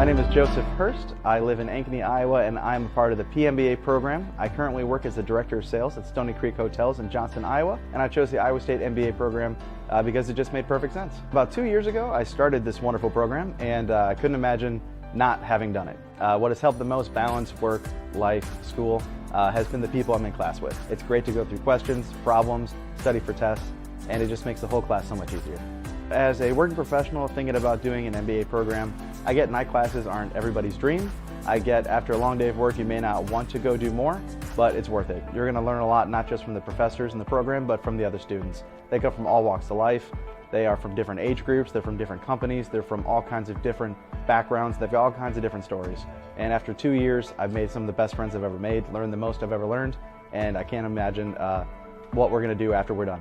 My name is Joseph Hurst. I live in Ankeny, Iowa, and I'm a part of the PMBA program. I currently work as the Director of Sales at Stony Creek Hotels in Johnston, Iowa, and I chose the Iowa State MBA program because it just made perfect sense. About 2 years ago, I started this wonderful program, and I couldn't imagine not having done it. What has helped the most balance work, life, school, has been the people I'm in class with. It's great to go through questions, problems, study for tests, and it just makes the whole class so much easier. As a working professional thinking about doing an MBA program, I get night classes aren't everybody's dream. I get after a long day of work, you may not want to go do more, but it's worth it. You're gonna learn a lot, not just from the professors in the program, but from the other students. They come from all walks of life. They are from different age groups, they're from different companies, they're from all kinds of different backgrounds, they've got all kinds of different stories. And after 2 years, I've made some of the best friends I've ever made, learned the most I've ever learned, and I can't imagine what we're gonna do after we're done.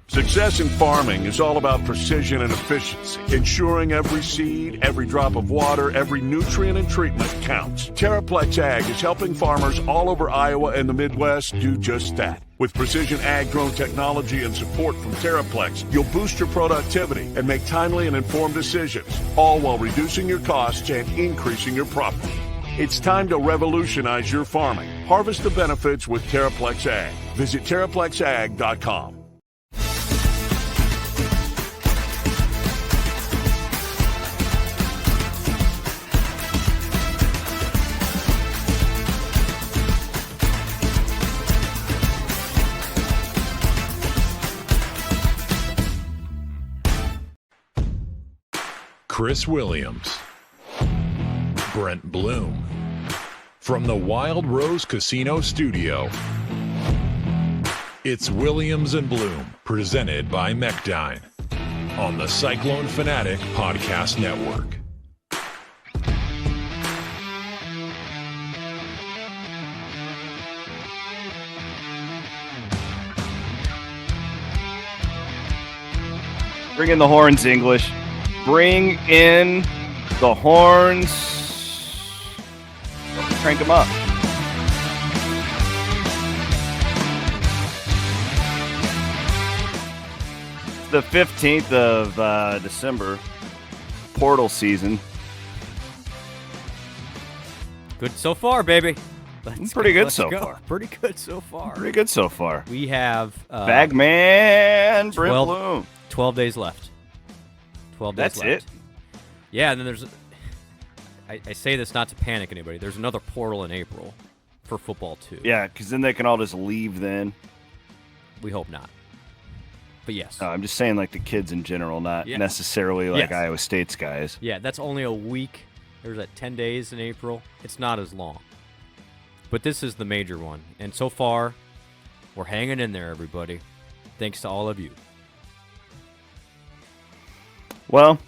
Success in farming is all about precision and efficiency, ensuring every seed, every drop of water, every nutrient and treatment counts. Terraplex Ag is helping farmers all over Iowa and the Midwest do just that. With precision ag-grown technology and support from Terraplex, you'll boost your productivity and make timely and informed decisions, all while reducing your costs and increasing your profit. It's time to revolutionize your farming. Harvest the benefits with Terraplex Ag. Visit TerraplexAg.com. Chris Williams, Brent Blum, from the Wild Rose Casino Studio. It's Williams and Blum, presented by Mechdyne, on the Cyclone Fanatic Podcast Network. Bring in the horns, English. Bring in the horns. Crank them up. It's the 15th of December. Portal season. Good so far, baby. Pretty good so far. Pretty good so far. Pretty good so far. We have Bagman Brent Blum. 12 days left. 12 days That's left. it? Yeah, and then there's... I say this not to panic anybody. There's another portal in April for football, too. Yeah, because then they can all just leave then. We hope not. But yes. I'm just saying, like, the kids in general, not necessarily like Iowa State's guys. Yeah, that's only a week. There's 10 days in April. It's not as long. But this is the major one. And so far, we're hanging in there, everybody. Thanks to all of you. Well,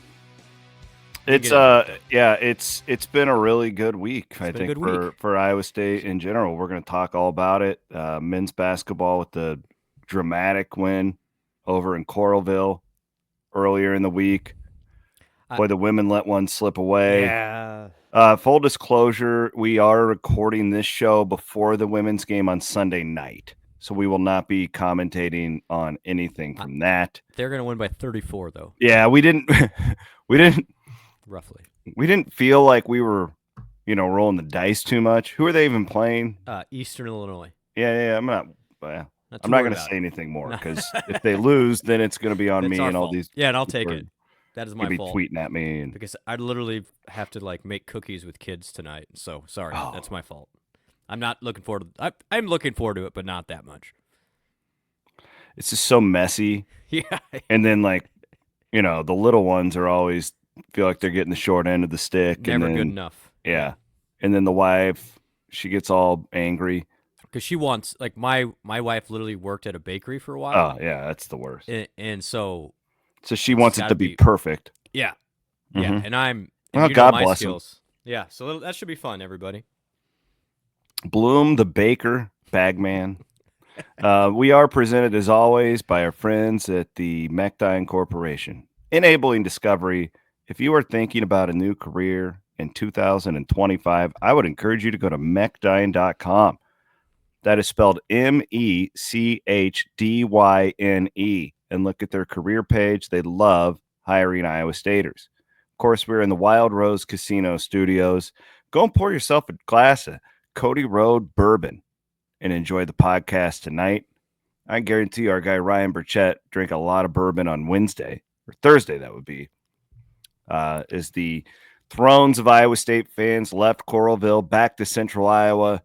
it's it's been a really good week, I think, for Iowa State in general. We're going to talk all about it. Men's basketball with the dramatic win over in Coralville earlier in the week. Boy, the women let one slip away. Yeah. Full disclosure, we are recording this show before the women's game on Sunday night. So we will not be commentating on anything from that. They're going to win by 34, though. Yeah, we didn't roughly. We didn't feel like we were, rolling the dice too much. Who are they even playing? Eastern Illinois. Yeah. I'm not going to say anything more because if they lose, then it's going to be on me and all these. Yeah, and I'll take it. That is my fault. Be tweeting at me because I literally have to make cookies with kids tonight. So sorry, that's my fault. I'm not looking forward to I'm looking forward to it, but not that much. It's just so messy. Yeah. And then the little ones are always feel like they're getting the short end of the stick. Never good enough. Yeah. And then the wife, she gets all angry. Because she wants, my wife literally worked at a bakery for a while. Oh, yeah, that's the worst. And so she wants it to be perfect. Yeah. Mm-hmm. Yeah. And I'm God bless him. Yeah. So that should be fun, everybody. Bloom the Baker Bagman. We are presented, as always, by our friends at the Mechdyne Corporation, enabling discovery. If you are thinking about a new career in 2025, I would encourage you to go to Mechdyne.com. That is spelled Mechdyne, and look at their career page. They love hiring Iowa Staters. Of course, we're in the Wild Rose Casino Studios. Go and pour yourself a glass of Cody Road bourbon and enjoy the podcast tonight. I guarantee our guy Ryan Burchett drank a lot of bourbon on Wednesday, or Thursday, that would be, as the thrones of Iowa State fans left Coralville back to Central Iowa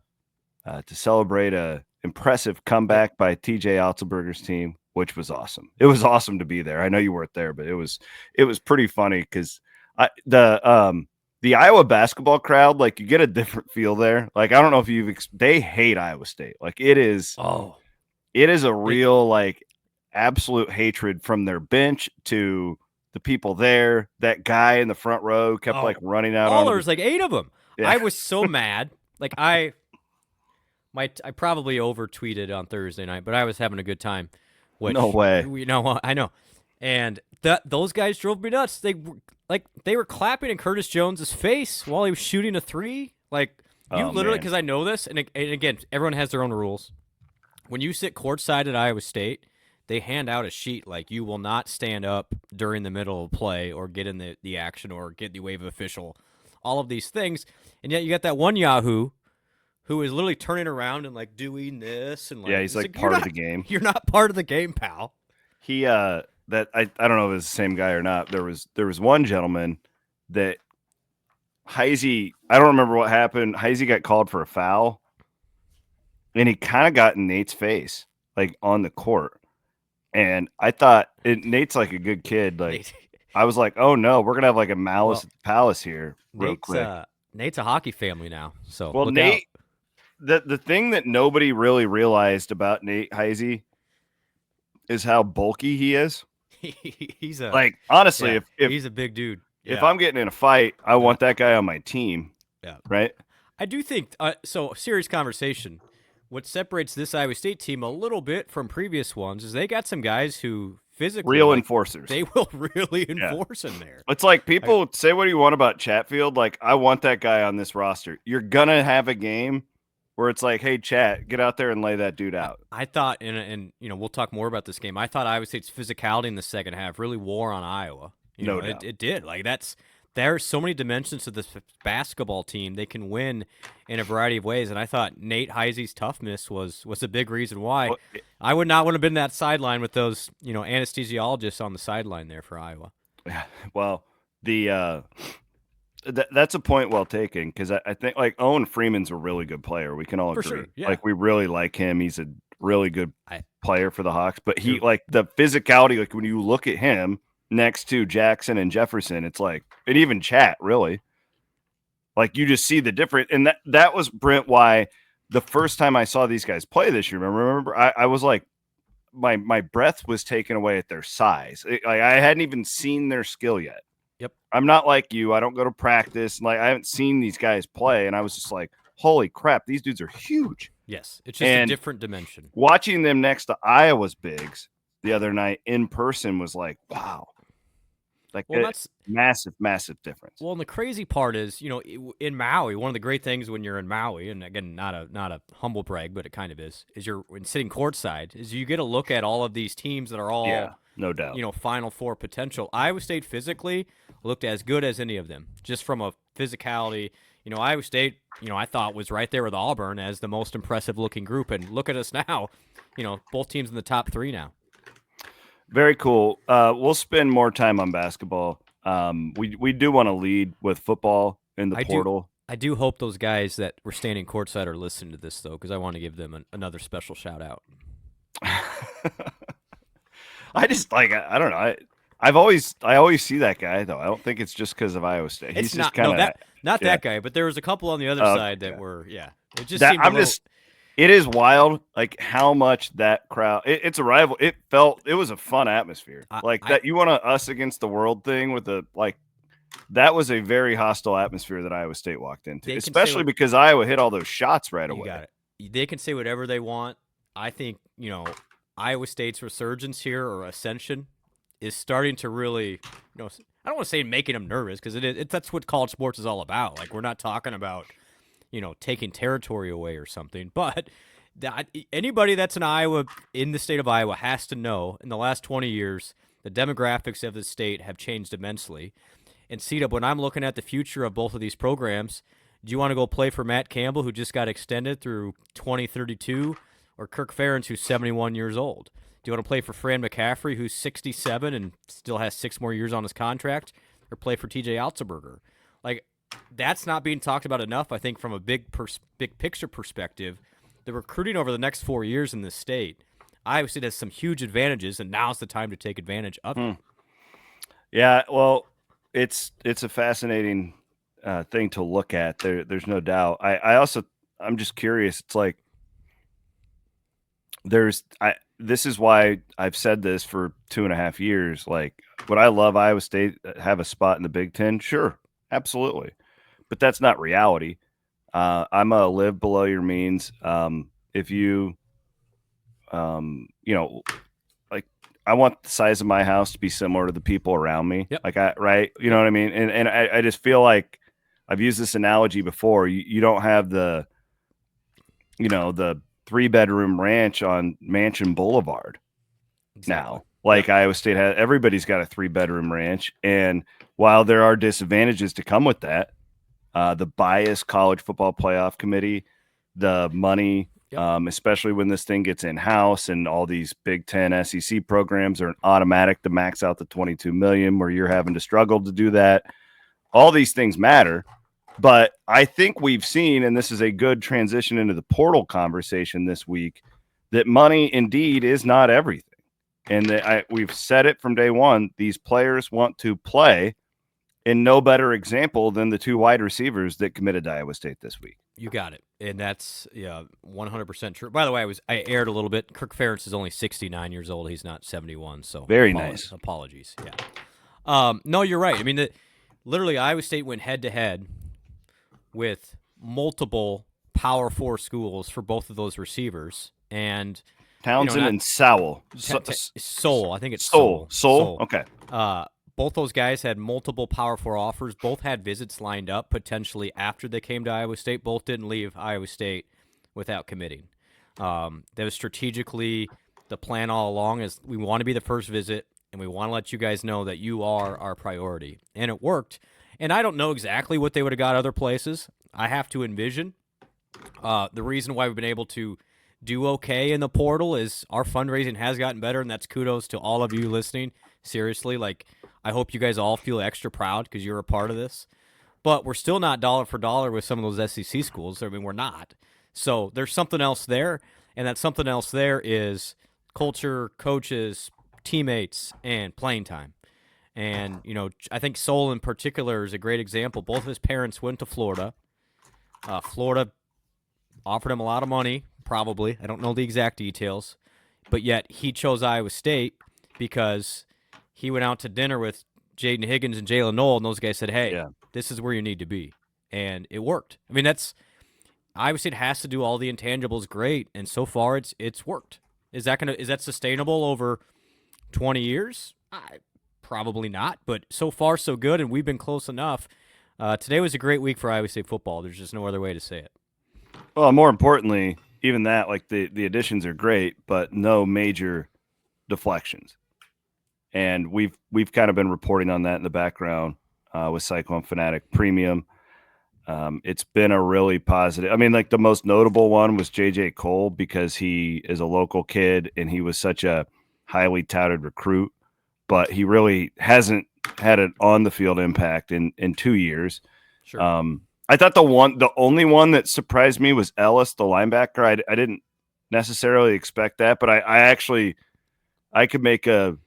to celebrate a impressive comeback by TJ Otzelberger's team, which was awesome. It was awesome to be there. I know you weren't there, but it was pretty funny because the Iowa basketball crowd, like, you get a different feel there. Like, I don't know if they hate Iowa State. Like, it is a real, like, absolute hatred from their bench to the people there. That guy in the front row kept like running out. There's like 8 of them. Yeah. I was so mad. Like, I probably over tweeted on Thursday night, but I was having a good time. No way. I know. And those guys drove me nuts. They were clapping in Curtis Jones's face while he was shooting a 3. Like, you literally, because I know this, and again, everyone has their own rules. When you sit courtside at Iowa State, they hand out a sheet like you will not stand up during the middle of play or get in the action or get the wave official, all of these things. And yet you got that one Yahoo who is literally turning around and like doing this and like, yeah, he's like part of the game. You're not part of the game, pal. He that I don't know if it's the same guy or not. There was one gentleman that Heisey, I don't remember what happened. Heisey got called for a foul, and he kind of got in Nate's face, like on the court. And I thought Nate's like a good kid. Like, I was like, oh no, we're gonna have like a malice at the palace here real quick. Nate's a hockey family now, so well, Nate. The thing that nobody really realized about Nate Heisey is how bulky he is. He's like, honestly, if he's a big dude. Yeah. If I'm getting in a fight, I want that guy on my team. Yeah. Right. I do think so. Serious conversation. What separates this Iowa State team a little bit from previous ones is they got some guys who physically real enforcers. They will really enforce in there. It's like people say what you want about Chatfield. Like, I want that guy on this roster. You're gonna have a game where it's like, hey, Chat, get out there and lay that dude out. I thought, and we'll talk more about this game. I thought Iowa State's physicality in the second half really wore on Iowa. No doubt. It did. Like, there are so many dimensions to this basketball team. They can win in a variety of ways, and I thought Nate Heisey's toughness was a big reason why. Well, I would not want to have been that sideline with those, anesthesiologists on the sideline there for Iowa. Yeah, well, that's a point well taken, because I think, like, Owen Freeman's a really good player. We can all agree. Sure, yeah. Like, we really like him. He's a really good player for the Hawks, but he, like, the physicality, like, when you look at him next to Jackson and Jefferson, it's like, and even Chat, really, like, you just see the difference. And that was, Brent, why the first time I saw these guys play this year, remember, I was like, my breath was taken away at their size. I hadn't even seen their skill yet. Yep. I'm not like you. I don't go to practice. Like, I haven't seen these guys play, and I was just like, holy crap, these dudes are huge. Yes, it's just a different dimension. Watching them next to Iowa's bigs the other night in person was like, wow. Like, that's massive, massive difference. Well, and the crazy part is, in Maui, one of the great things when you're in Maui, and again, not a humble brag, but it kind of is you're sitting courtside, is you get a look at all of these teams that are all, no doubt, Final Four potential. Iowa State physically looked as good as any of them, just from a physicality. Iowa State, I thought was right there with Auburn as the most impressive looking group, and look at us now. Both teams in the top 3 now. Very cool. We'll spend more time on basketball. We do want to lead with football in the portal. I do hope those guys that were standing courtside are listening to this, though, because I want to give them another special shout out. I just I don't know. I always see that guy, though. I don't think it's just because of Iowa State. He's just kind of not that guy, but there was a couple on the other side that were It just seemed It is wild, like, how much that crowd. It's a rival. It was a fun atmosphere, that. You want us against the world thing with that was a very hostile atmosphere that Iowa State walked into, especially because Iowa hit all those shots right away. Got it. They can say whatever they want. I think Iowa State's resurgence here, or ascension, is starting to really, I don't want to say making them nervous, because that's what college sports is all about. Like, we're not talking about taking territory away or something. But anybody that's in the state of Iowa has to know in the last 20 years, the demographics of the state have changed immensely. And C-Dub, when I'm looking at the future of both of these programs, do you want to go play for Matt Campbell, who just got extended through 2032, or Kirk Ferentz, who's 71 years old? Do you want to play for Fran McCaffrey, who's 67 and still has 6 more years on his contract, or play for TJ Otzelberger? Like, that's not being talked about enough, I think, from a big picture perspective. The recruiting over the next 4 years in this state, Iowa State has some huge advantages, and now's the time to take advantage of them. Yeah, well, it's a fascinating thing to look at. There's no doubt. I'm just curious. It's like this is why I've said this for 2.5 years. Like, would I love Iowa State have a spot in the Big Ten? Sure, absolutely, but that's not reality. I'm a live below your means. If you, like, I want the size of my house to be similar to the people around me. Yep. Right? You know what I mean? And I just feel like I've used this analogy before. You don't have the 3-bedroom ranch on Mansion Boulevard now. Like Iowa State has, everybody's got a 3-bedroom ranch. And while there are disadvantages to come with that, the biased college football playoff committee, the money, especially when this thing gets in-house and all these Big Ten SEC programs are automatic to max out the $22 million where you're having to struggle to do that. All these things matter. But I think we've seen, and this is a good transition into the portal conversation this week, that money indeed is not everything. And we've said it from day one. These players want to play, and no better example than the 2 wide receivers that committed to Iowa State this week. You got it. And that's 100% true. By the way, I aired a little bit. Kirk Ferentz is only 69 years old. He's not 71. So very nice. Apologies. Yeah. No, you're right. I mean, literally Iowa State went head-to-head with multiple Power 4 schools for both of those receivers. And Townsend and Sowell. Soul. I think it's Soul. Okay. Both those guys had multiple Power 4 offers. Both had visits lined up potentially after they came to Iowa State. Both didn't leave Iowa State without committing. That was strategically the plan all along, is we want to be the first visit, and we want to let you guys know that you are our priority. And it worked. And I don't know exactly what they would have got other places. I have to envision. The reason why we've been able to do okay in the portal is our fundraising has gotten better, and that's kudos to all of you listening. Seriously, like, I hope you guys all feel extra proud because you're a part of this. But we're still not dollar for dollar with some of those SEC schools. I mean, we're not. So there's something else there, and that something else there is culture, coaches, teammates, and playing time. And, I think Soul in particular is a great example. Both of his parents went to Florida. Florida offered him a lot of money, probably. I don't know the exact details. But yet he chose Iowa State because he went out to dinner with Jaden Higgins and Jalen Knoll, and those guys said, hey, this is where you need to be. And it worked. I mean, Iowa State has to do all the intangibles great, and so far it's worked. Is that sustainable over 20 years? Probably not, but so far so good, and we've been close enough. Today was a great week for Iowa State football. There's just no other way to say it. Well, more importantly, even that, like the additions are great, but no major deflections. And we've kind of been reporting on that in the background with Cyclone Fanatic Premium. It's been a really positive. I mean, like the most notable one was J.J. Cole because he is a local kid and he was such a highly touted recruit, but he really hasn't had an on-the-field impact in 2 years. Sure. I thought the only one that surprised me was Ellis, the linebacker. I didn't necessarily expect that, but I could make a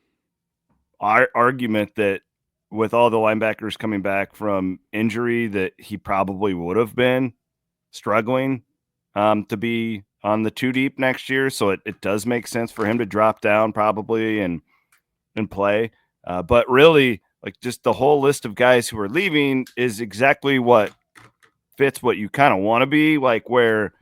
argument that with all the linebackers coming back from injury that he probably would have been struggling to be on the 2 deep next year. So it does make sense for him to drop down probably and play. But really, like, just the whole list of guys who are leaving is exactly what fits what you kind of want to be, like where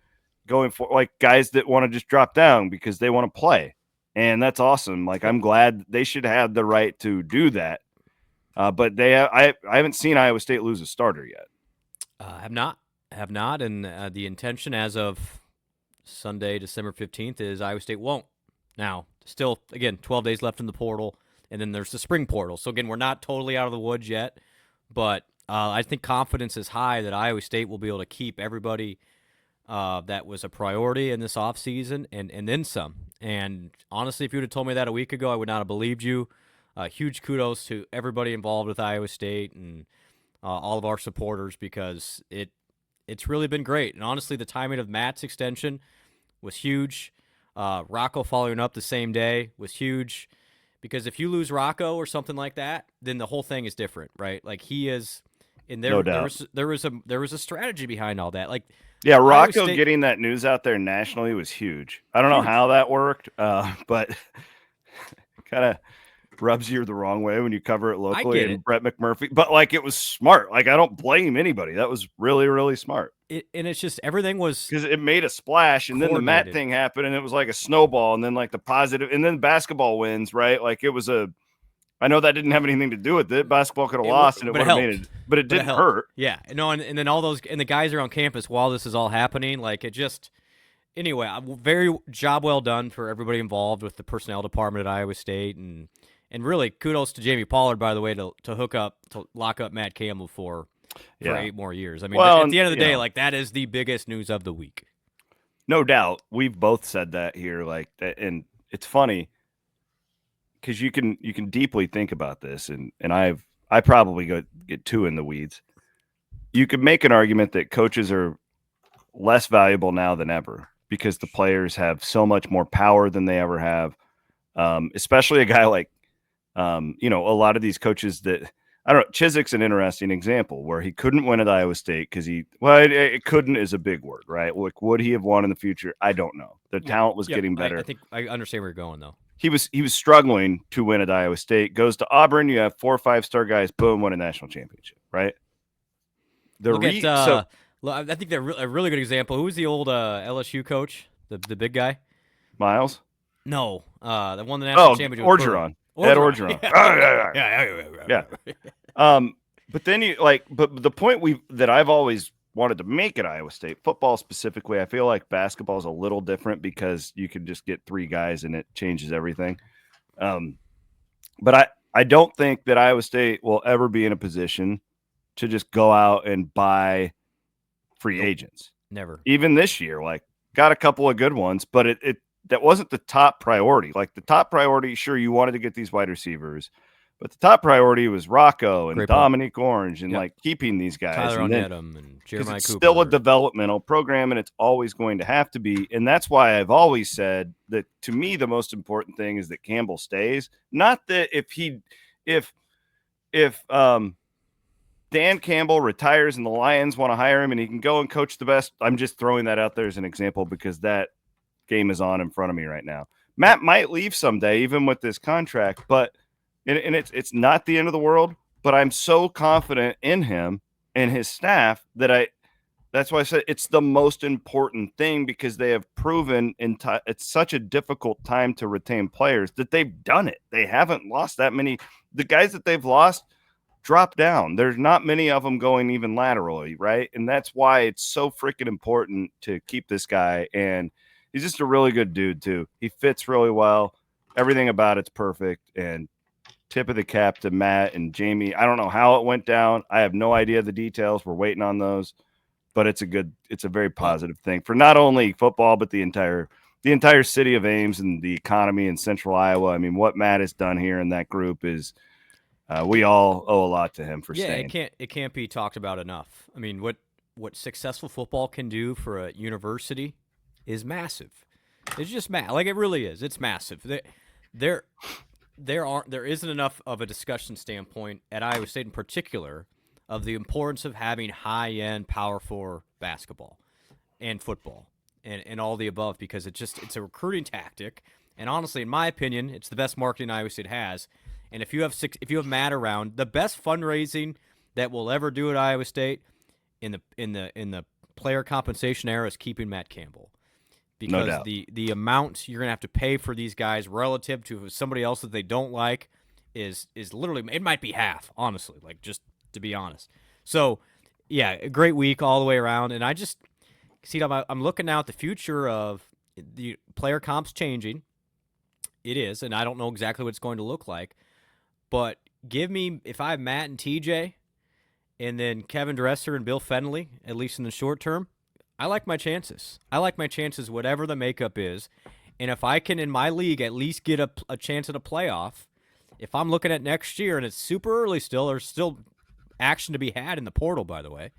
going for, like, guys that want to just drop down because they want to play. And that's awesome. Like, I'm glad they should have the right to do that. But I haven't seen Iowa State lose a starter yet. Have not. And the intention as of Sunday, December 15th is Iowa State won't. Now, still, again, 12 days left in the portal, and then there's the spring portal. So, again, we're not totally out of the woods yet, but I think confidence is high that Iowa State will be able to keep everybody that was a priority in this offseason and then some. And honestly, if you would have told me that a week ago, I would not have believed you. Huge kudos to everybody involved with Iowa State and all of our supporters, because it's really been great. And honestly, the timing of Matt's extension was huge. Rocco following up the same day was huge, because if you lose Rocco or something like that, then the whole thing is different, right? Like, he is, and No doubt. there was a strategy behind all that. Like, Yeah, Rocco State, getting that news out there nationally was huge. I don't know how that worked, but kind of rubs you the wrong way when you cover it locally. I get it. Brett McMurphy, but like, it was smart. Like, I don't blame anybody. That was really, really smart. And it's just, everything was, because it made a splash, and then the Matt thing happened, and it was like a snowball, and then like the positive, and then basketball wins, right? Like, it was I know that didn't have anything to do with it. Basketball could have lost, and it would have made it, but it didn't hurt. Yeah, no, and then all those, and the guys are on campus while this is all happening. Like, it just, anyway, very job well done for everybody involved with the personnel department at Iowa State, and really kudos to Jamie Pollard, by the way, to lock up Matt Campbell for 8 more years. I mean, at the end of the day, like, that is the biggest news of the week. No doubt. We've both said that here, like, and it's funny because you can deeply think about this, and I probably get too in the weeds. You could make an argument that coaches are less valuable now than ever because the players have so much more power than they ever have. Especially a guy like, a lot of these coaches that, I don't know, Chiswick's an interesting example where he couldn't win at Iowa State because it couldn't is a big word, right? Like, would he have won in the future? I don't know. The talent was getting better. I think I understand where you're going, though. He was struggling to win at Iowa State. Goes to Auburn. You have 4 or 5-star guys. Boom, won a national championship, right? I think they're a really good example. Who was the old LSU coach? The big guy? Miles? No, the won the national championship. Orgeron. Ed Orgeron. Yeah. But then but the point that I've always wanted to make at Iowa State, football specifically, I feel like basketball is a little different because you can just get 3 guys and it changes everything. But I don't think that Iowa State will ever be in a position to just go out and buy free agents. Never. Even this year, like, got a couple of good ones, but that wasn't the top priority. Like, the top priority, sure, you wanted to get these wide receivers, but the top priority was Rocco and Dominique Orange and like keeping these guys. Tyler Onedum and Jeremiah it's Cooper. Still a developmental program, and it's always going to have to be. And that's why I've always said that, to me, the most important thing is that Campbell stays. Not that if Dan Campbell retires and the Lions want to hire him and he can go and coach the best. I'm just throwing that out there as an example because that game is on in front of me right now. Matt might leave someday, even with this contract, but it's not the end of the world. But I'm so confident in him and his staff that that's why I said it's the most important thing, because they have proven it's such a difficult time to retain players that they've done it. They haven't lost that many. The guys that they've lost drop down. There's not many of them going even laterally, right? And that's why it's so freaking important to keep this guy. And he's just a really good dude too. He fits really well. Everything about it's perfect. And tip of the cap to Matt and Jamie. I don't know how it went down. I have no idea the details. We're waiting on those, but it's a very positive thing for not only football, but the entire city of Ames and the economy in central Iowa. I mean, what Matt has done here in that group is, we all owe a lot to him for staying. It can't be talked about enough. I mean, what successful football can do for a university is massive. It's just like, it really is. It's massive. There isn't enough of a discussion standpoint at Iowa State in particular of the importance of having high-end Power 4 basketball and football and all the above, because it's a recruiting tactic. And honestly, in my opinion, it's the best marketing Iowa State has. And if you have Matt around, the best fundraising that we'll ever do at Iowa State in the player compensation era is keeping Matt Campbell. Because no doubt. the amount you're gonna have to pay for these guys relative to somebody else that they don't like is literally, it might be half, honestly, like, just to be honest. So yeah, a great week all the way around. And I just see, I'm looking now at the future of the player comps changing. It is, and I don't know exactly what it's going to look like. But if I have Matt and TJ, and then Kevin Dresser and Bill Fenley, at least in the short term, I like my chances. I like my chances whatever the makeup is. And if I can, in my league, at least get a chance at a playoff, if I'm looking at next year and it's super early still, there's still action to be had in the portal, by the way.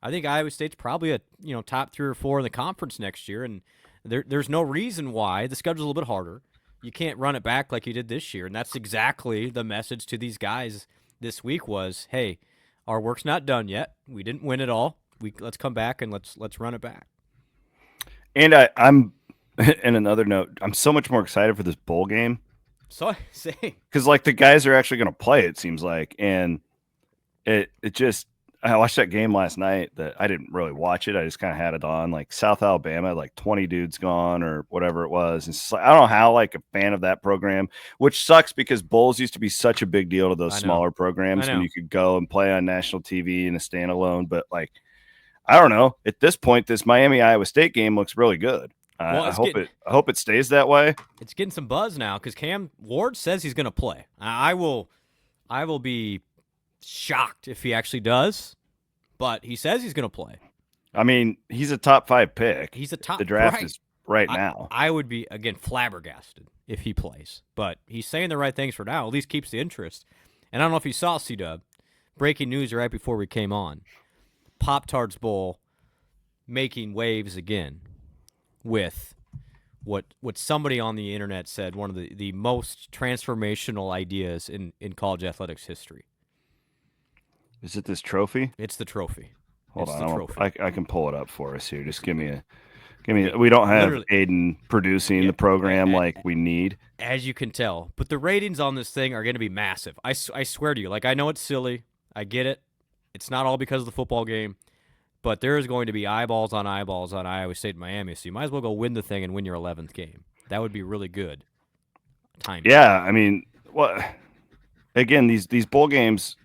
I think Iowa State's probably a top 3 or 4 in the conference next year, and there's no reason why. The schedule's a little bit harder. You can't run it back like you did this year, and that's exactly the message to these guys this week was, hey, our work's not done yet. We didn't win it all. Let's come back and let's run it back. And I'm in another note, I'm so much more excited for this bowl game. So same. Because like the guys are actually going to play, it seems like, and it just. I watched that game last night that I didn't really watch it. I just kind of had it on, like South Alabama, like 20 dudes gone or whatever it was. It's like, I don't know how, like, a fan of that program, which sucks because bowls used to be such a big deal to those smaller programs when you could go and play on national TV in a standalone. But like, I don't know. At this point, this Miami Iowa State game looks really good. I hope it stays that way. It's getting some buzz now because Cam Ward says he's going to play. I will be shocked if he actually does, but he says he's going to play. I mean, he's a top 5 pick. He's a top. The draft is right now. I would be, again, flabbergasted if he plays, but he's saying the right things for now. At least keeps the interest. And I don't know if you saw, C-Dub, breaking news right before we came on. Pop-Tarts Bowl making waves again with what somebody on the internet said one of the most transformational ideas in college athletics history. Is it this trophy? It's the trophy. Hold it's on, the trophy. I can pull it up for us here. Just give me a. We don't have Aiden producing the program like we need, as you can tell. But the ratings on this thing are going to be massive. I swear to you. Like, I know it's silly. I get it. It's not all because of the football game, but there is going to be eyeballs on Iowa State and Miami. So you might as well go win the thing and win your 11th game. That would be really good. Time. Yeah, I mean, again, these bowl games,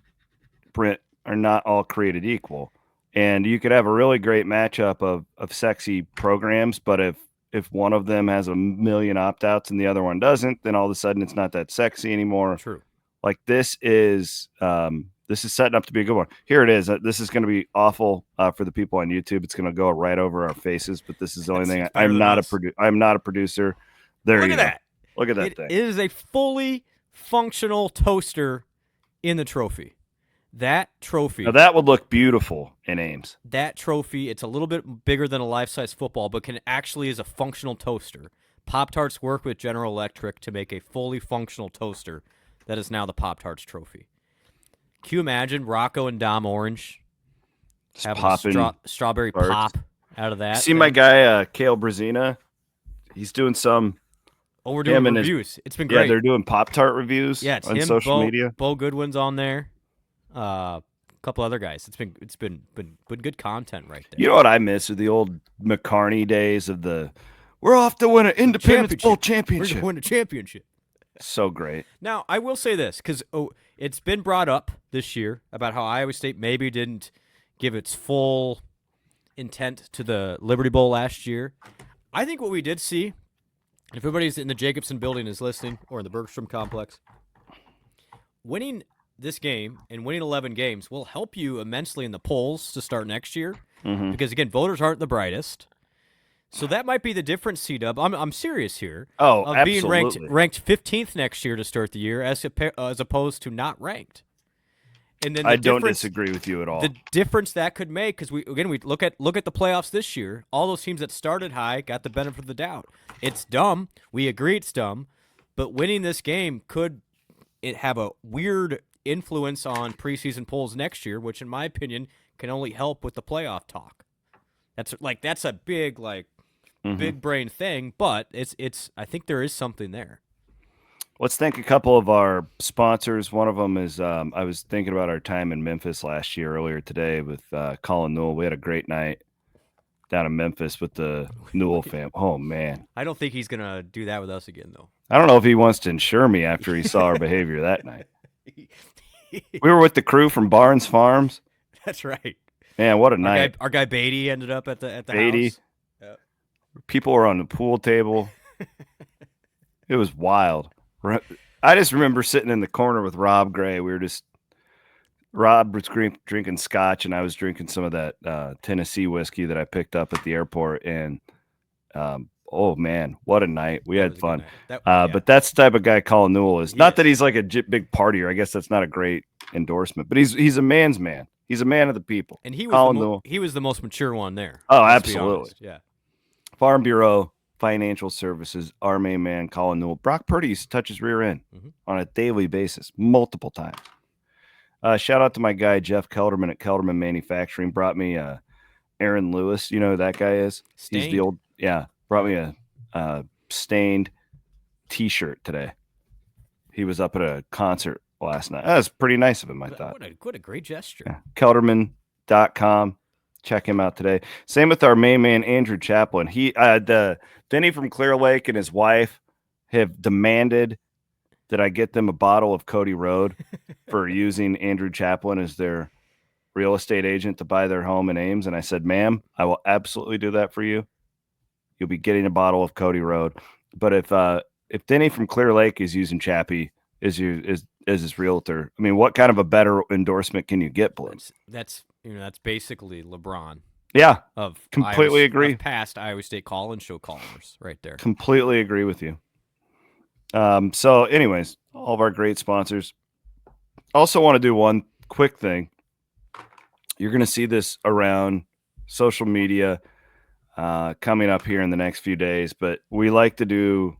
Brent, are not all created equal. And you could have a really great matchup of sexy programs, but if one of them has a million opt-outs and the other one doesn't, then all of a sudden it's not that sexy anymore. True. Like this is setting up to be a good one. Here it is. This is going to be awful for the people on YouTube. It's going to go right over our faces, but this is the only thing. I'm not a producer. There you go. Look at that thing. It is a fully functional toaster in the trophy. That trophy. Now that would look beautiful in Ames. That trophy, it's a little bit bigger than a life-size football, but actually is a functional toaster. Pop-Tarts work with General Electric to make a fully functional toaster that is now the Pop-Tarts trophy. Can you imagine Rocco and Dom Orange having a strawberry pop out of that? See my guy, Kale Brazina? He's doing some... Oh, we're doing reviews. It's been great. Yeah, they're doing Pop-Tart reviews on social media. Bo Goodwin's on there. A couple other guys. It's been good content right there. You know what I miss are the old McCarney days of we're off to win an Independence Bowl championship. We're going to win a championship. So great. Now, I will say this, because it's been brought up this year about how Iowa State maybe didn't give its full intent to the Liberty Bowl last year. I think what we did see, if everybody's in the Jacobson building is listening, or in the Bergstrom complex, winning this game and winning 11 games will help you immensely in the polls to start next year. Mm-hmm. Because, again, voters aren't the brightest. So that might be the difference, C-Dub. I'm serious here. Oh, of absolutely. being ranked 15th next year to start the year as opposed to not ranked. And then I don't disagree with you at all. The difference that could make, because we look at the playoffs this year. All those teams that started high got the benefit of the doubt. It's dumb. We agree it's dumb. But winning this game could have a weird influence on preseason polls next year, which in my opinion can only help with the playoff talk. That's a big big brain thing, but it's I think there is something there. Let's thank a couple of our sponsors. One of them is I was thinking about our time in Memphis earlier today with Colin Newell. We had a great night down in Memphis with the Newell family. Oh man, I don't think he's gonna do that with us again though. I don't know if he wants to insure me after he saw our behavior that night. We were with the crew from Barnes Farms. That's right. Man, what a night. Our guy Beatty ended up at the Beatty. house. Yep. People were on the pool table. It was wild. I just remember sitting in the corner with Rob Gray. We were just Rob was drinking scotch, and I was drinking some of that Tennessee whiskey that I picked up at the airport. And oh man, what a night! We had fun. But that's the type of guy Colin Newell is. Not that he's like a big partier. I guess that's not a great endorsement, but he's a man's man. He's a man of the people. And he was the most mature one there. Oh, absolutely. Yeah. Farm Bureau Financial Services, our main man, Colin Newell. Brock Purdy used to touch his rear end on a daily basis, multiple times. Shout out to my guy, Jeff Kelderman at Kelderman Manufacturing. Brought me Aaron Lewis. You know who that guy is? Stained. He's the old, brought me a Stained t-shirt today. He was up at a concert last night. That was pretty nice of him, I thought. What a great gesture. Yeah. Kelderman.com. Check him out today. Same with our main man, Andrew Chaplin. Denny from Clear Lake and his wife have demanded that I get them a bottle of Cody Road for using Andrew Chaplin as their real estate agent to buy their home in Ames. And I said, ma'am, I will absolutely do that for you. You'll be getting a bottle of Cody Road. But if Denny from Clear Lake is using Chappie as his realtor, I mean, what kind of a better endorsement can you get, Blum? That's basically LeBron. Yeah, of completely agree. Past Iowa State call and show callers right there. Completely agree with you. So anyways, all of our great sponsors. Also want to do one quick thing. You're going to see this around social media coming up here in the next few days, but we like to do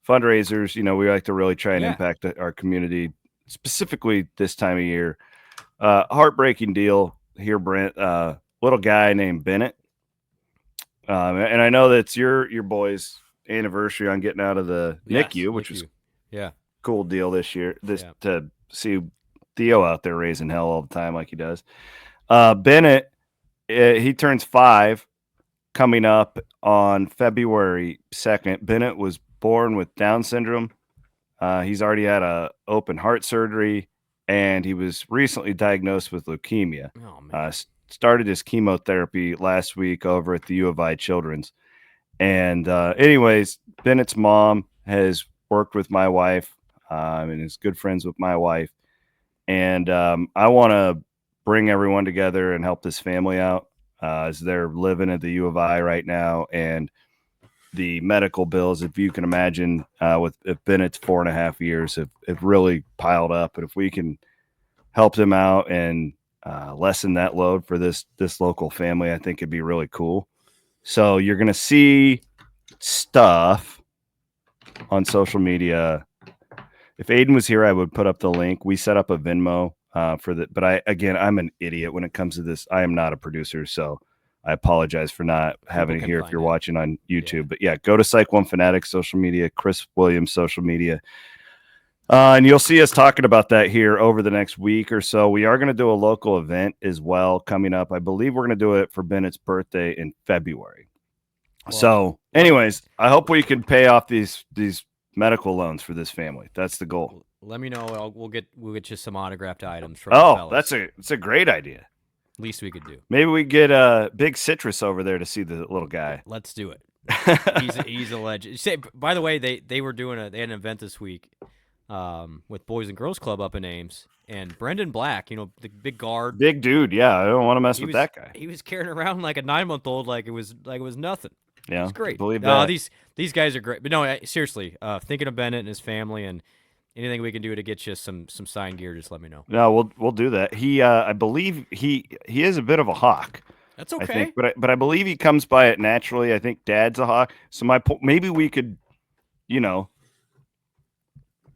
fundraisers. You know, we like to really try and impact our community, specifically this time of year. Heartbreaking deal here, Brent. Little guy named Bennett. And I know that's your boy's anniversary on getting out of the NICU, which was cool deal this year. To see Theo out there raising hell all the time like he does. Bennett, he turns 5 coming up on February 2nd. Bennett was born with Down syndrome. He's already had a open heart surgery, and he was recently diagnosed with leukemia. Oh, man. Started his chemotherapy last week over at the U of I Children's. And anyways, Bennett's mom has worked with my wife and is good friends with my wife. And I want to bring everyone together and help this family out as they're living at the U of I right now. And the medical bills, if you can imagine, with Bennett's 4.5 years have really piled up. And if we can help them out and lessen that load for this local family, I think it'd be really cool. So you're going to see stuff on social media. If Aiden was here, I would put up the link. We set up a Venmo for that. But I'm an idiot when it comes to this. I am not a producer, so I apologize for not having it here if you're watching on YouTube. But go to Cyclone Fanatic social media, Chris Williams social media. And you'll see us talking about that here over the next week or so. We are going to do a local event as well coming up. I believe we're going to do it for Bennett's birthday in February. So anyways, I hope we can pay off these medical loans for this family. That's the goal. Let me know. We'll get you some autographed items from the fellas. That's a great idea. Least we could do. Maybe we get Big Citrus over there to see the little guy. Let's do it. He's a legend. By the way, they were doing they had an event this week with Boys and Girls Club up in Ames, and Brendan Black, the big guard, big dude. Yeah, I don't want to mess with that guy. He was carrying around like a 9-month-old, like it was nothing. Yeah, it's great. Believe that. These guys are great. But no, seriously, thinking of Bennett and his family, and anything we can do to get you some signed gear, just let me know. No, we'll do that. He, I believe he is a bit of a hawk. That's okay. I think, but I believe he comes by it naturally. I think Dad's a hawk. So maybe we could,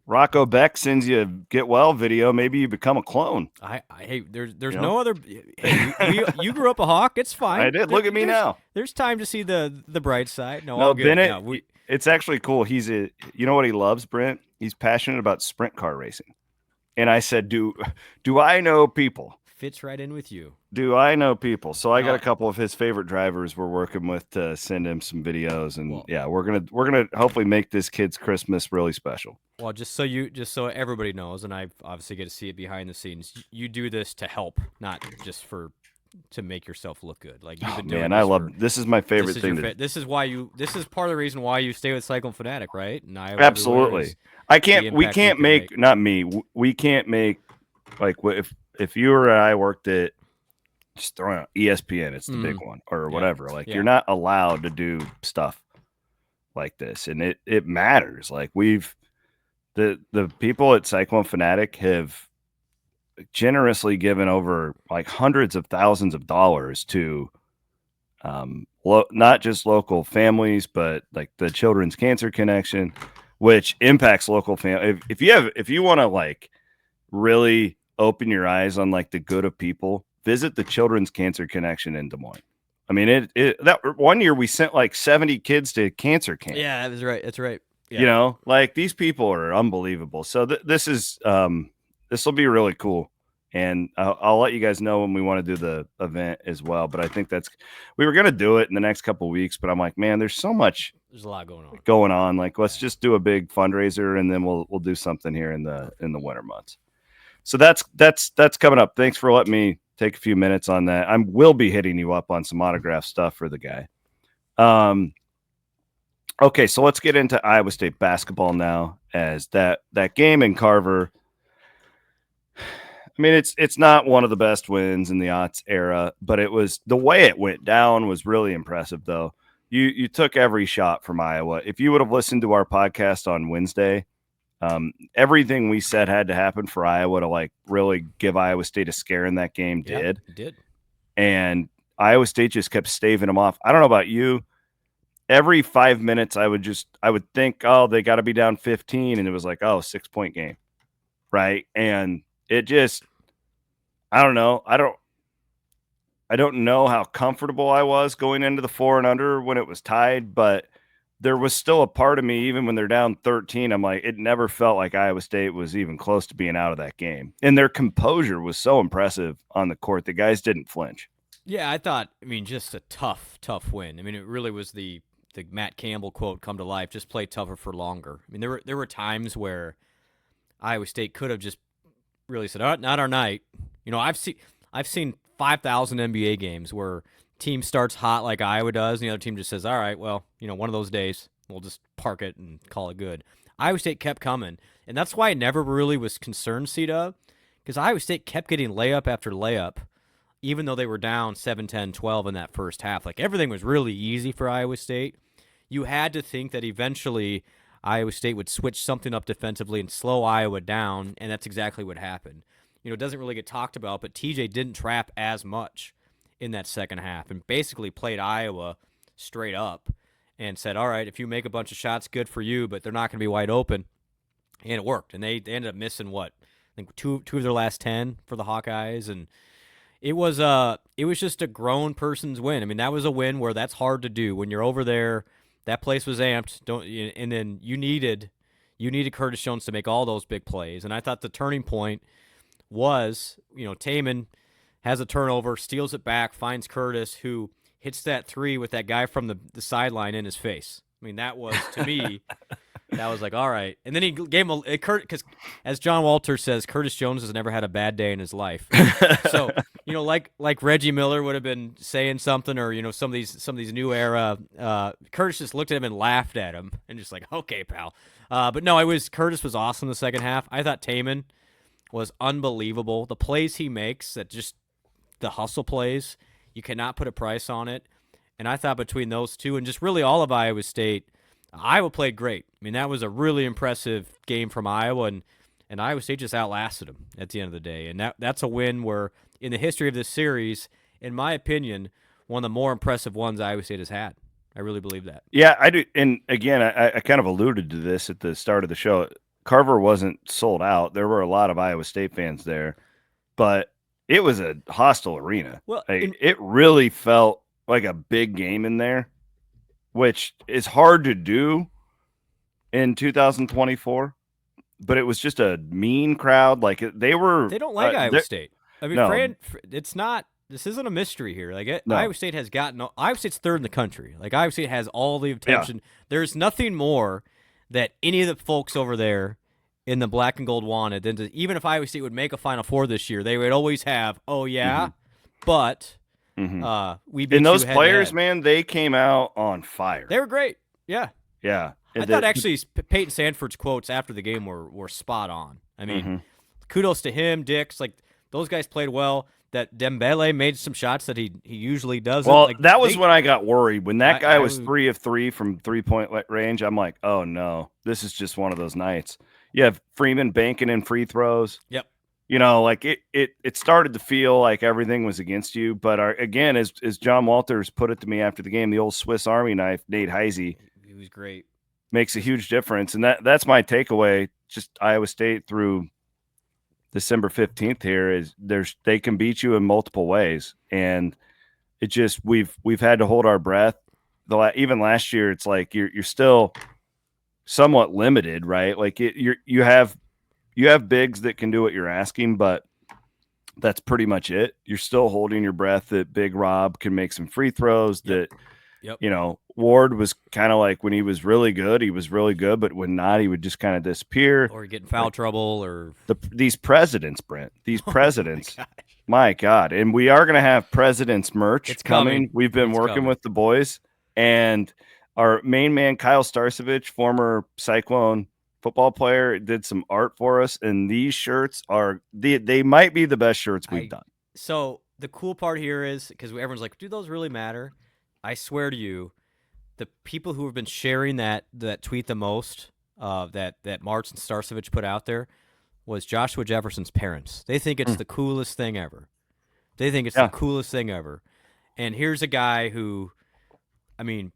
Rocco Beck sends you a get well video. Maybe you become a clone. There's no other. Hey, you grew up a hawk. It's fine. I did. Look at me now. There's time to see the bright side. No, all good. Bennett, it's actually cool. You know what he loves, Brent? He's passionate about sprint car racing. And I said, do I know people? Fits right in with you. Do I know people? So I got a couple of his favorite drivers we're working with to send him some videos, and we're gonna hopefully make this kid's Christmas really special. Well, just so everybody knows, and I obviously get to see it behind the scenes. You do this to help, not just to make yourself look good. Like you've been doing. This is my favorite thing. This is part of the reason why you stay with Cyclone Fanatic, right? Absolutely. We can't make like if you or I worked at, just throwing out ESPN, it's the big one, or whatever. Like you're not allowed to do stuff like this, and it matters. Like the people at Cyclone Fanatic have generously given over like hundreds of thousands of dollars to not just local families, but like the Children's Cancer Connection, which impacts local family. If you want to like really open your eyes on like the good of people, visit the Children's Cancer Connection in Des Moines. I mean, that one year we sent like 70 kids to cancer camp. Yeah, that's right. That's right. Yeah. You know, like these people are unbelievable. So this will be really cool. And I'll let you guys know when we want to do the event as well. But I think we were going to do it in the next couple of weeks, but I'm like, man, there's so much. There's a lot going on. Like, let's just do a big fundraiser, and then we'll do something here in the winter months. So that's coming up. Thanks for letting me take a few minutes on that. I will be hitting you up on some autograph stuff for the guy. Okay, so let's get into Iowa State basketball now, as that game in Carver. I mean, it's not one of the best wins in the aughts era, but it was the way it went down was really impressive, though. You took every shot from Iowa. If you would have listened to our podcast on Wednesday, everything we said had to happen for Iowa to like really give Iowa State a scare in that game did. It did. And Iowa State just kept staving them off. I don't know about you. Every 5 minutes, I would think, oh, they got to be down 15. And it was like, oh, 6-point game. Right. And it just, I don't know. I don't know how comfortable I was going into the 4 and under when it was tied, but there was still a part of me, even when they're down 13, I'm like, it never felt like Iowa State was even close to being out of that game. And their composure was so impressive on the court. The guys didn't flinch. Yeah, I thought, just a tough win. It really was the Matt Campbell quote come to life, just play tougher for longer. There were times where Iowa State could have just really said, oh, not our night. I've seen 5,000 NBA games where team starts hot like Iowa does, and the other team just says, all right, well, one of those days, we'll just park it and call it good. Iowa State kept coming, and that's why I never really was concerned, Cita, because Iowa State kept getting layup after layup, even though they were down 7-10, 12 in that first half. Like, everything was really easy for Iowa State. You had to think that eventually Iowa State would switch something up defensively and slow Iowa down, and that's exactly what happened. It doesn't really get talked about, but TJ didn't trap as much in that second half and basically played Iowa straight up and said, all right, if you make a bunch of shots, good for you, but they're not going to be wide open. And it worked. And they ended up missing, I think two of their last 10 for the Hawkeyes. And it was just a grown person's win. That was a win where that's hard to do. When you're over there, that place was amped. And then you needed Curtis Jones to make all those big plays. And I thought the turning point was, Taman has a turnover, steals it back, finds Curtis, who hits that three with that guy from the sideline in his face. That was, to me, that was like, all right. And then he gave him because as John Walters says, Curtis Jones has never had a bad day in his life. So, like Reggie Miller would have been saying something, or, some of these new era, Curtis just looked at him and laughed at him and just like, okay, pal. But no, Curtis was awesome the second half. I thought Taman was unbelievable. The plays he makes, that just the hustle plays, you cannot put a price on it. And I thought between those two and just really all of Iowa State, Iowa played great. That was a really impressive game from Iowa, and Iowa State just outlasted them at the end of the day. And that's a win where, in the history of this series, in my opinion, one of the more impressive ones Iowa State has had. I really believe that. Yeah, I do. And again, I kind of alluded to this at the start of the show. Carver wasn't sold out. There were a lot of Iowa State fans there, but it was a hostile arena. Well, it really felt like a big game in there, which is hard to do in 2024. But it was just a mean crowd. Like they don't like Iowa State. No. Fran, it's not. This isn't a mystery here. No. Iowa State has Iowa State's third in the country. Like, Iowa State has all the attention. Yeah. There's nothing more that any of the folks over there in the black and gold wanted than even if Iowa State would make a Final Four this year, they would always have, oh yeah, but we beat and those you players, head-to-head. Man, they came out on fire. They were great. Yeah. Yeah. I thought actually Peyton Sanford's quotes after the game were spot on. kudos to him, Dix. Like those guys played well. That Dembele made some shots that he usually doesn't. Well, like, that was when I got worried. When that guy was I 3 of 3 from 3-point range, I'm like, oh no, this is just one of those nights. You have Freeman banking in free throws. Yep. Like it started to feel like everything was against you. But again, as John Walters put it to me after the game, the old Swiss Army knife, Nate Heisey, He was great. makes a huge difference. And that's my takeaway. Just Iowa State through December 15th here is they can beat you in multiple ways. And it just, we've had to hold our breath. Even last year, it's like you're still somewhat limited, right? Like you have bigs that can do what you're asking, but that's pretty much it. You're still holding your breath that Big Rob can make some free throws. Yep. That Ward was kind of like when he was really good, but when not, he would just kind of disappear Or get in foul trouble, or these presidents, Brent. These presidents. My God. And we are going to have presidents merch. It's coming. We've been working with the boys, and our main man, Kyle Starcevich, former Cyclone football player, did some art for us. And these shirts they might be the best shirts we've done. So the cool part here is, because everyone's like, do those really matter? I swear to you, the people who have been sharing that tweet the most, that Martz and Starcevich put out there, was Joshua Jefferson's parents. They think it's the coolest thing ever. The coolest thing ever. And here's a guy who, I mean,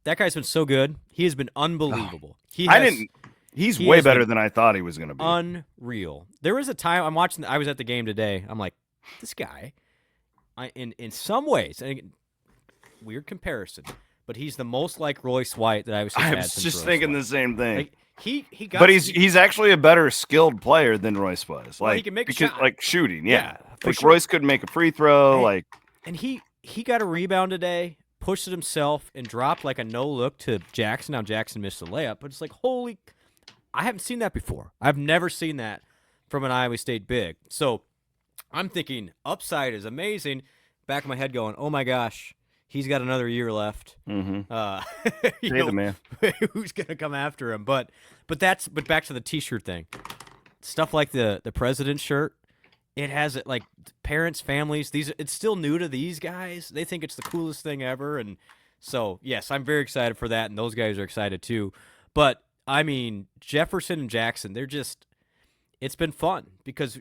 that guy's been so good. He has been unbelievable. He's way better than I thought he was going to be. Unreal. There was a time I was at the game today. I'm like, this guy, in some ways, and weird comparison, but he's the most like Royce White that I was just thinking the same thing. Like, he got, but he's actually a better skilled player than Royce was. Well, he can make a shot. Like shooting, yeah. Like sure. Royce couldn't make a free throw. And he got a rebound today, pushed it himself, and dropped like a no look to Jackson. Now Jackson missed the layup, but it's like, I haven't seen that before. I've never seen that from an Iowa State big. So I'm thinking upside is amazing. Back of my head going, oh my gosh, he's got another year left. Mm-hmm. The man. Who's gonna come after him? But back to the T-shirt thing. Stuff like the president's shirt. It has it like parents, families. It's still new to these guys. They think it's the coolest thing ever, and so yes, I'm very excited for that, and those guys are excited too. But I mean, Jefferson and Jackson, it's been fun because,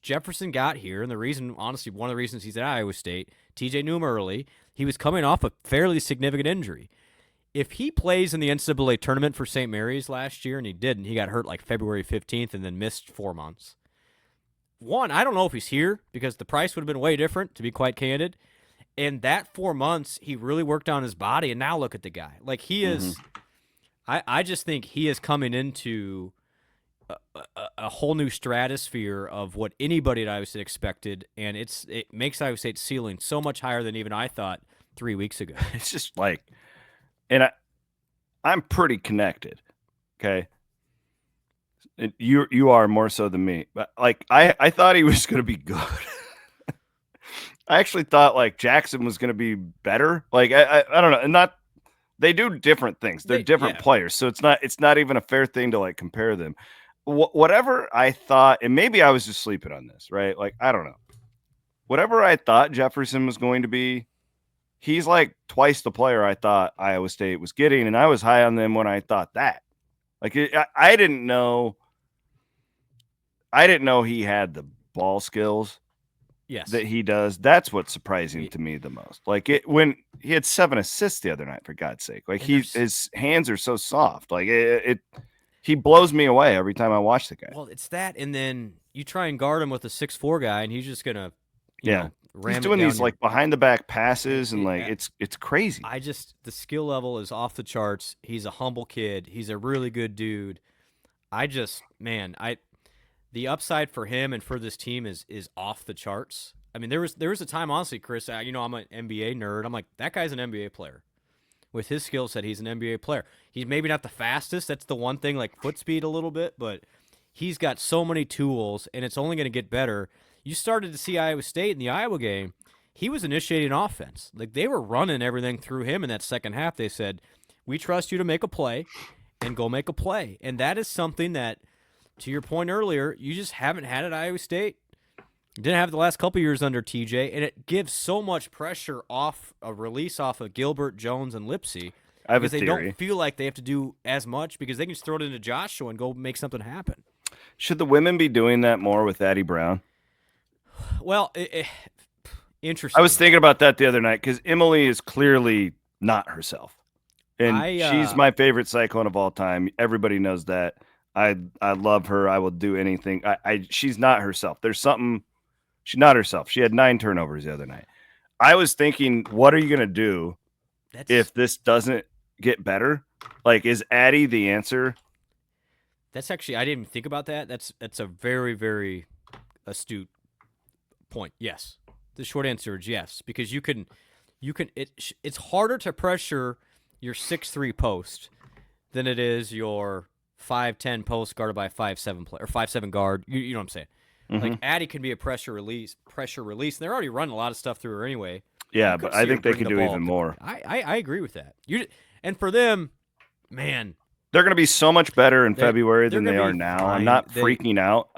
Jefferson got here, and honestly, one of the reasons he's at Iowa State, TJ knew him early. He was coming off a fairly significant injury. If he plays in the NCAA tournament for St. Mary's last year, and he didn't, he got hurt like February 15th and then missed 4 months. One, I don't know if he's here because the price would have been way different, to be quite candid. And that 4 months, he really worked on his body, and now look at the guy. Like, he is I just think he is coming into a whole new stratosphere of what anybody at Iowa State expected, and it makes Iowa State's ceiling so much higher than even I thought 3 weeks ago. It's just like, and I'm pretty connected, okay? You are more so than me, but like I thought he was going to be good. I actually thought like Jackson was going to be better. Like I don't know, and they do different things. They're different players, so it's not even a fair thing to like compare them. Whatever I thought, and maybe I was just sleeping on this, right? Like I don't know. Whatever I thought Jefferson was going to be, he's like twice the player I thought Iowa State was getting, and I was high on them when I thought that. Like I didn't know he had the ball skills. Yes. That he does. That's what's surprising to me the most. Like when he had 7 assists the other night, for God's sake. Like his hands are so soft. Like he blows me away every time I watch the guy. Well, it's that, and then you try and guard him with a 6'4" guy, and he's just gonna ram he's it doing down these like behind the back passes, and like it's crazy. The skill level is off the charts. He's a humble kid. He's a really good dude. The upside for him and for this team is off the charts. I mean, there was a time, honestly, Chris, I'm an NBA nerd. I'm like, that guy's an NBA player. With his skill set, he's an NBA player. He's maybe not the fastest. That's the one thing, like foot speed a little bit, but he's got so many tools, and it's only going to get better. You started to see Iowa State in the Iowa game. He was initiating offense. Like, they were running everything through him in that second half. They said, we trust you to make a play and go make a play. And that is something that to your point earlier, you just haven't had it at Iowa State. You didn't have it the last couple years under TJ, and it gives so much pressure off a release off of Gilbert, Jones, and Lipsy. I have a because they theory. don't feel like they have to do as much because they can just throw it into Joshua and go make something happen. Should the women be doing that more with Addie Brown? Well, interesting. I was thinking about that the other night because Emily is clearly not herself. And she's my favorite Cyclone of all time. Everybody knows that. I love her. I will do anything. She's not herself. There's something. She's not herself. She had 9 turnovers the other night. I was thinking, what are you going to do if this doesn't get better? Like, is Addie the answer? That's actually, I didn't even think about that. That's a very, very astute point. Yes. The short answer is yes, because it's harder to pressure your 6'3" post than it is your 5'10" post guarded by a 5'7" player or 5'7" guard. You know what I'm saying? Mm-hmm. Like Addie can be a pressure release, and they're already running a lot of stuff through her anyway. Yeah, but I think they can do even more. I agree with that. And for them, man, they're going to be so much better in February than they are now. Fine. I'm not freaking out.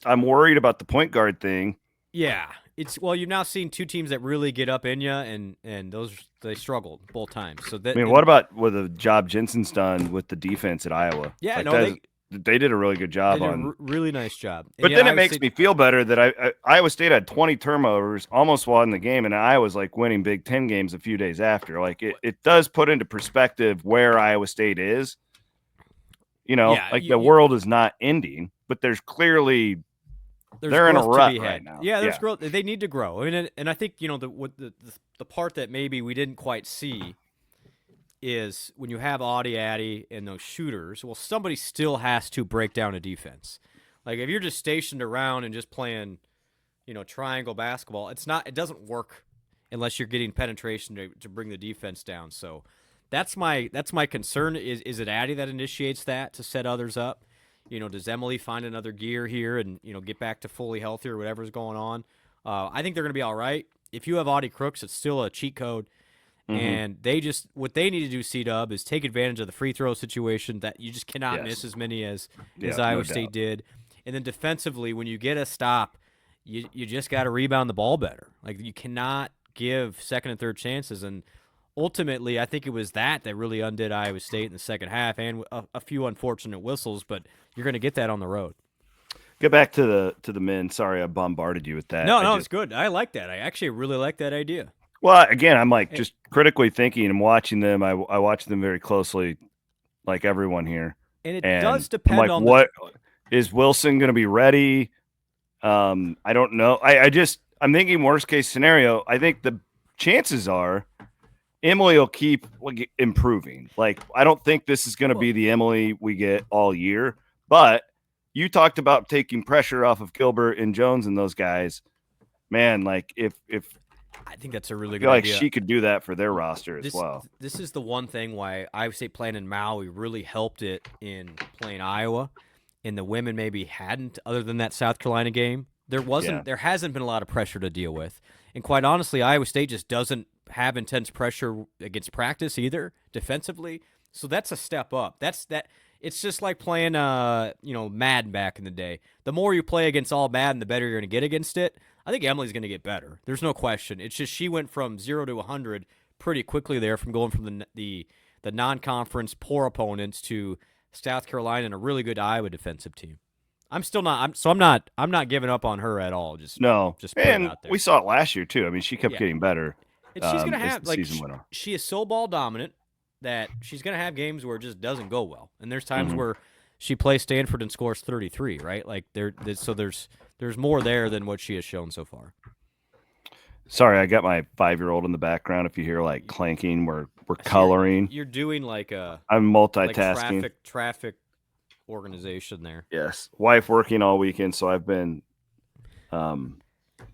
I'm worried about the point guard thing. Yeah, you've now seen 2 teams that really get up in you, and they struggled both times. So that, what about what the job Jensen's done with the defense at Iowa? Yeah, they did a really good job on. Really nice job. But then it makes me feel better that Iowa State had 20 turnovers, almost won the game, and Iowa's like winning Big Ten games a few days after. Like it does put into perspective where Iowa State is. The world is not ending, but they're in a rut right now. Yeah, there's growth. They need to grow. I mean, and I think the part that maybe we didn't quite see is when you have Addie and those shooters. Well, somebody still has to break down a defense. Like if you're just stationed around and just playing, triangle basketball, it doesn't work unless you're getting penetration to bring the defense down. So that's my concern. Is it Addie that initiates that to set others up? Does Emily find another gear here and, get back to fully healthy or whatever's going on? I think they're going to be all right. If you have Audie Crooks, it's still a cheat code. Mm-hmm. And what they need to do, C-Dub, is take advantage of the free throw situation that you just cannot miss as many as Iowa State did. And then defensively, when you get a stop, you just got to rebound the ball better. Like you cannot give second and third chances. And ultimately, I think it was that really undid Iowa State in the second half, and a few unfortunate whistles. But you're going to get that on the road. Get back to the men. Sorry, I bombarded you with that. No, it's good. I like that. I actually really like that idea. Well, again, I'm just critically thinking and watching them. I watch them very closely, like everyone here. And it does depend on what is Wilson going to be ready? I don't know. I'm thinking worst case scenario. I think the chances are Emily will keep improving. Like I don't think this is going to be the Emily we get all year. But you talked about taking pressure off of Gilbert and Jones and those guys. Man, like if I think that's a really good idea. Like she could do that for their roster as well. This is the one thing why Iowa State playing in Maui really helped it in playing Iowa, and the women maybe hadn't, other than that South Carolina game. There hasn't been a lot of pressure to deal with, and quite honestly, Iowa State just doesn't have intense pressure against practice either defensively. So that's a step up. It's just like playing Madden back in the day. The more you play against all Madden, the better you're going to get against it. I think Emily's going to get better. There's no question. It's just she went from 0 to 100 pretty quickly there, from going from the non-conference poor opponents to South Carolina and a really good Iowa defensive team. I'm not giving up on her at all. Just put it out there. We saw it last year too. I mean, she kept getting better. And she's going to have season went on. She is so ball dominant that she's going to have games where it just doesn't go well. And there's times where she plays Stanford and scores 33, right? Like there's more there than what she has shown so far. Sorry, I got my 5-year-old in the background. If you hear like clanking, we're coloring. You're doing like I'm multitasking. Like traffic organization there. Yes, wife working all weekend, so I've been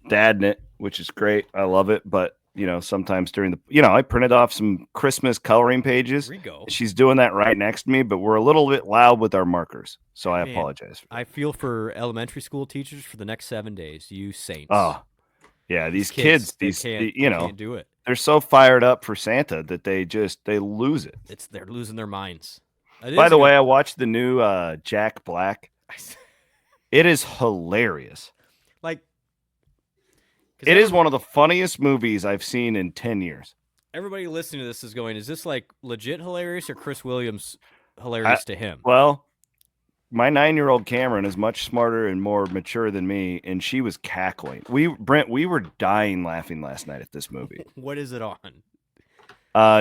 dadding it, which is great. I love it, but sometimes during I printed off some Christmas coloring pages. There we go. She's doing that right next to me, but we're a little bit loud with our markers, so I apologize. I feel for elementary school teachers for the next 7 days. You saints. Oh, yeah, these kids they can't do it. They're so fired up for Santa that they lose it. They're losing their minds. By the way, I watched the new Jack Black It is hilarious. Like, it is one of the funniest movies I've seen in 10 years. Everybody listening to this is going, is this like legit hilarious or Chris Williams hilarious to him? Well, my 9-year-old Cameron is much smarter and more mature than me, and she was cackling. We were dying laughing last night at this movie. What is it on?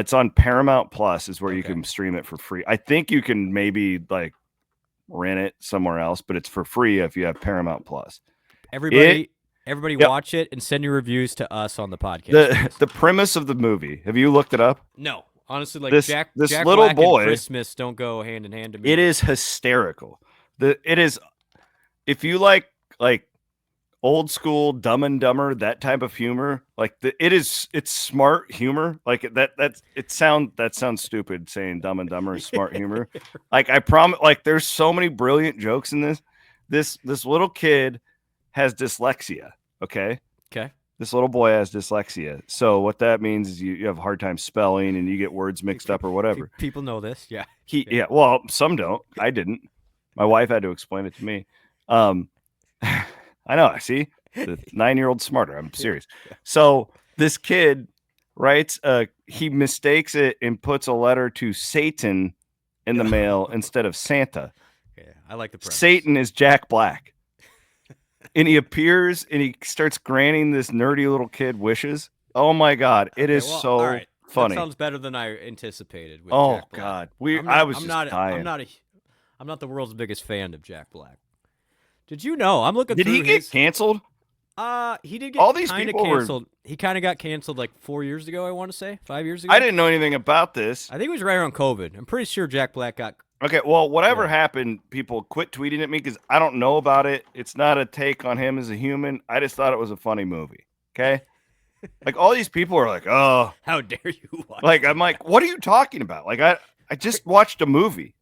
It's on Paramount Plus is where you can stream it for free. I think you can maybe like rent it somewhere else, but it's for free if you have Paramount Plus. Everybody watch it and send your reviews to us on the podcast. The premise of the movie, have you looked it up? No. Honestly, like this Jack little Black boy, and Christmas don't go hand in hand to me. It is hysterical. It is, if you like old school Dumb and Dumber, that type of humor, like it's smart humor. Like that sounds stupid saying Dumb and Dumber is smart humor. Like I promise, like there's so many brilliant jokes in this. This little kid has dyslexia. Okay. This little boy has dyslexia. So what that means is you have a hard time spelling and you get words mixed up or whatever. People know this. Yeah. Well, some don't. I didn't. My wife had to explain it to me. I know. See, the 9-year-old smarter. I'm serious. So this kid writes, he mistakes it and puts a letter to Satan in the mail instead of Santa. Yeah, I like the premise. Satan is Jack Black. And he appears and he starts granting this nerdy little kid wishes. Oh my God. It is so funny. That sounds better than I anticipated. With oh Jack Black. God. I'm not the world's biggest fan of Jack Black. Did you know? I'm looking Did through he get canceled? He did get all these kind of people canceled. He kind of got canceled like 4 years ago, I want to say. 5 years ago. I didn't know anything about this. I think it was right around COVID. I'm pretty sure Jack Black got. Okay, well, whatever happened, people quit tweeting at me because I don't know about it. It's not a take on him as a human. I just thought it was a funny movie. Okay? Like, all these people are like, oh. How dare you watch Like, I'm like, what are you talking about? Like, I just watched a movie.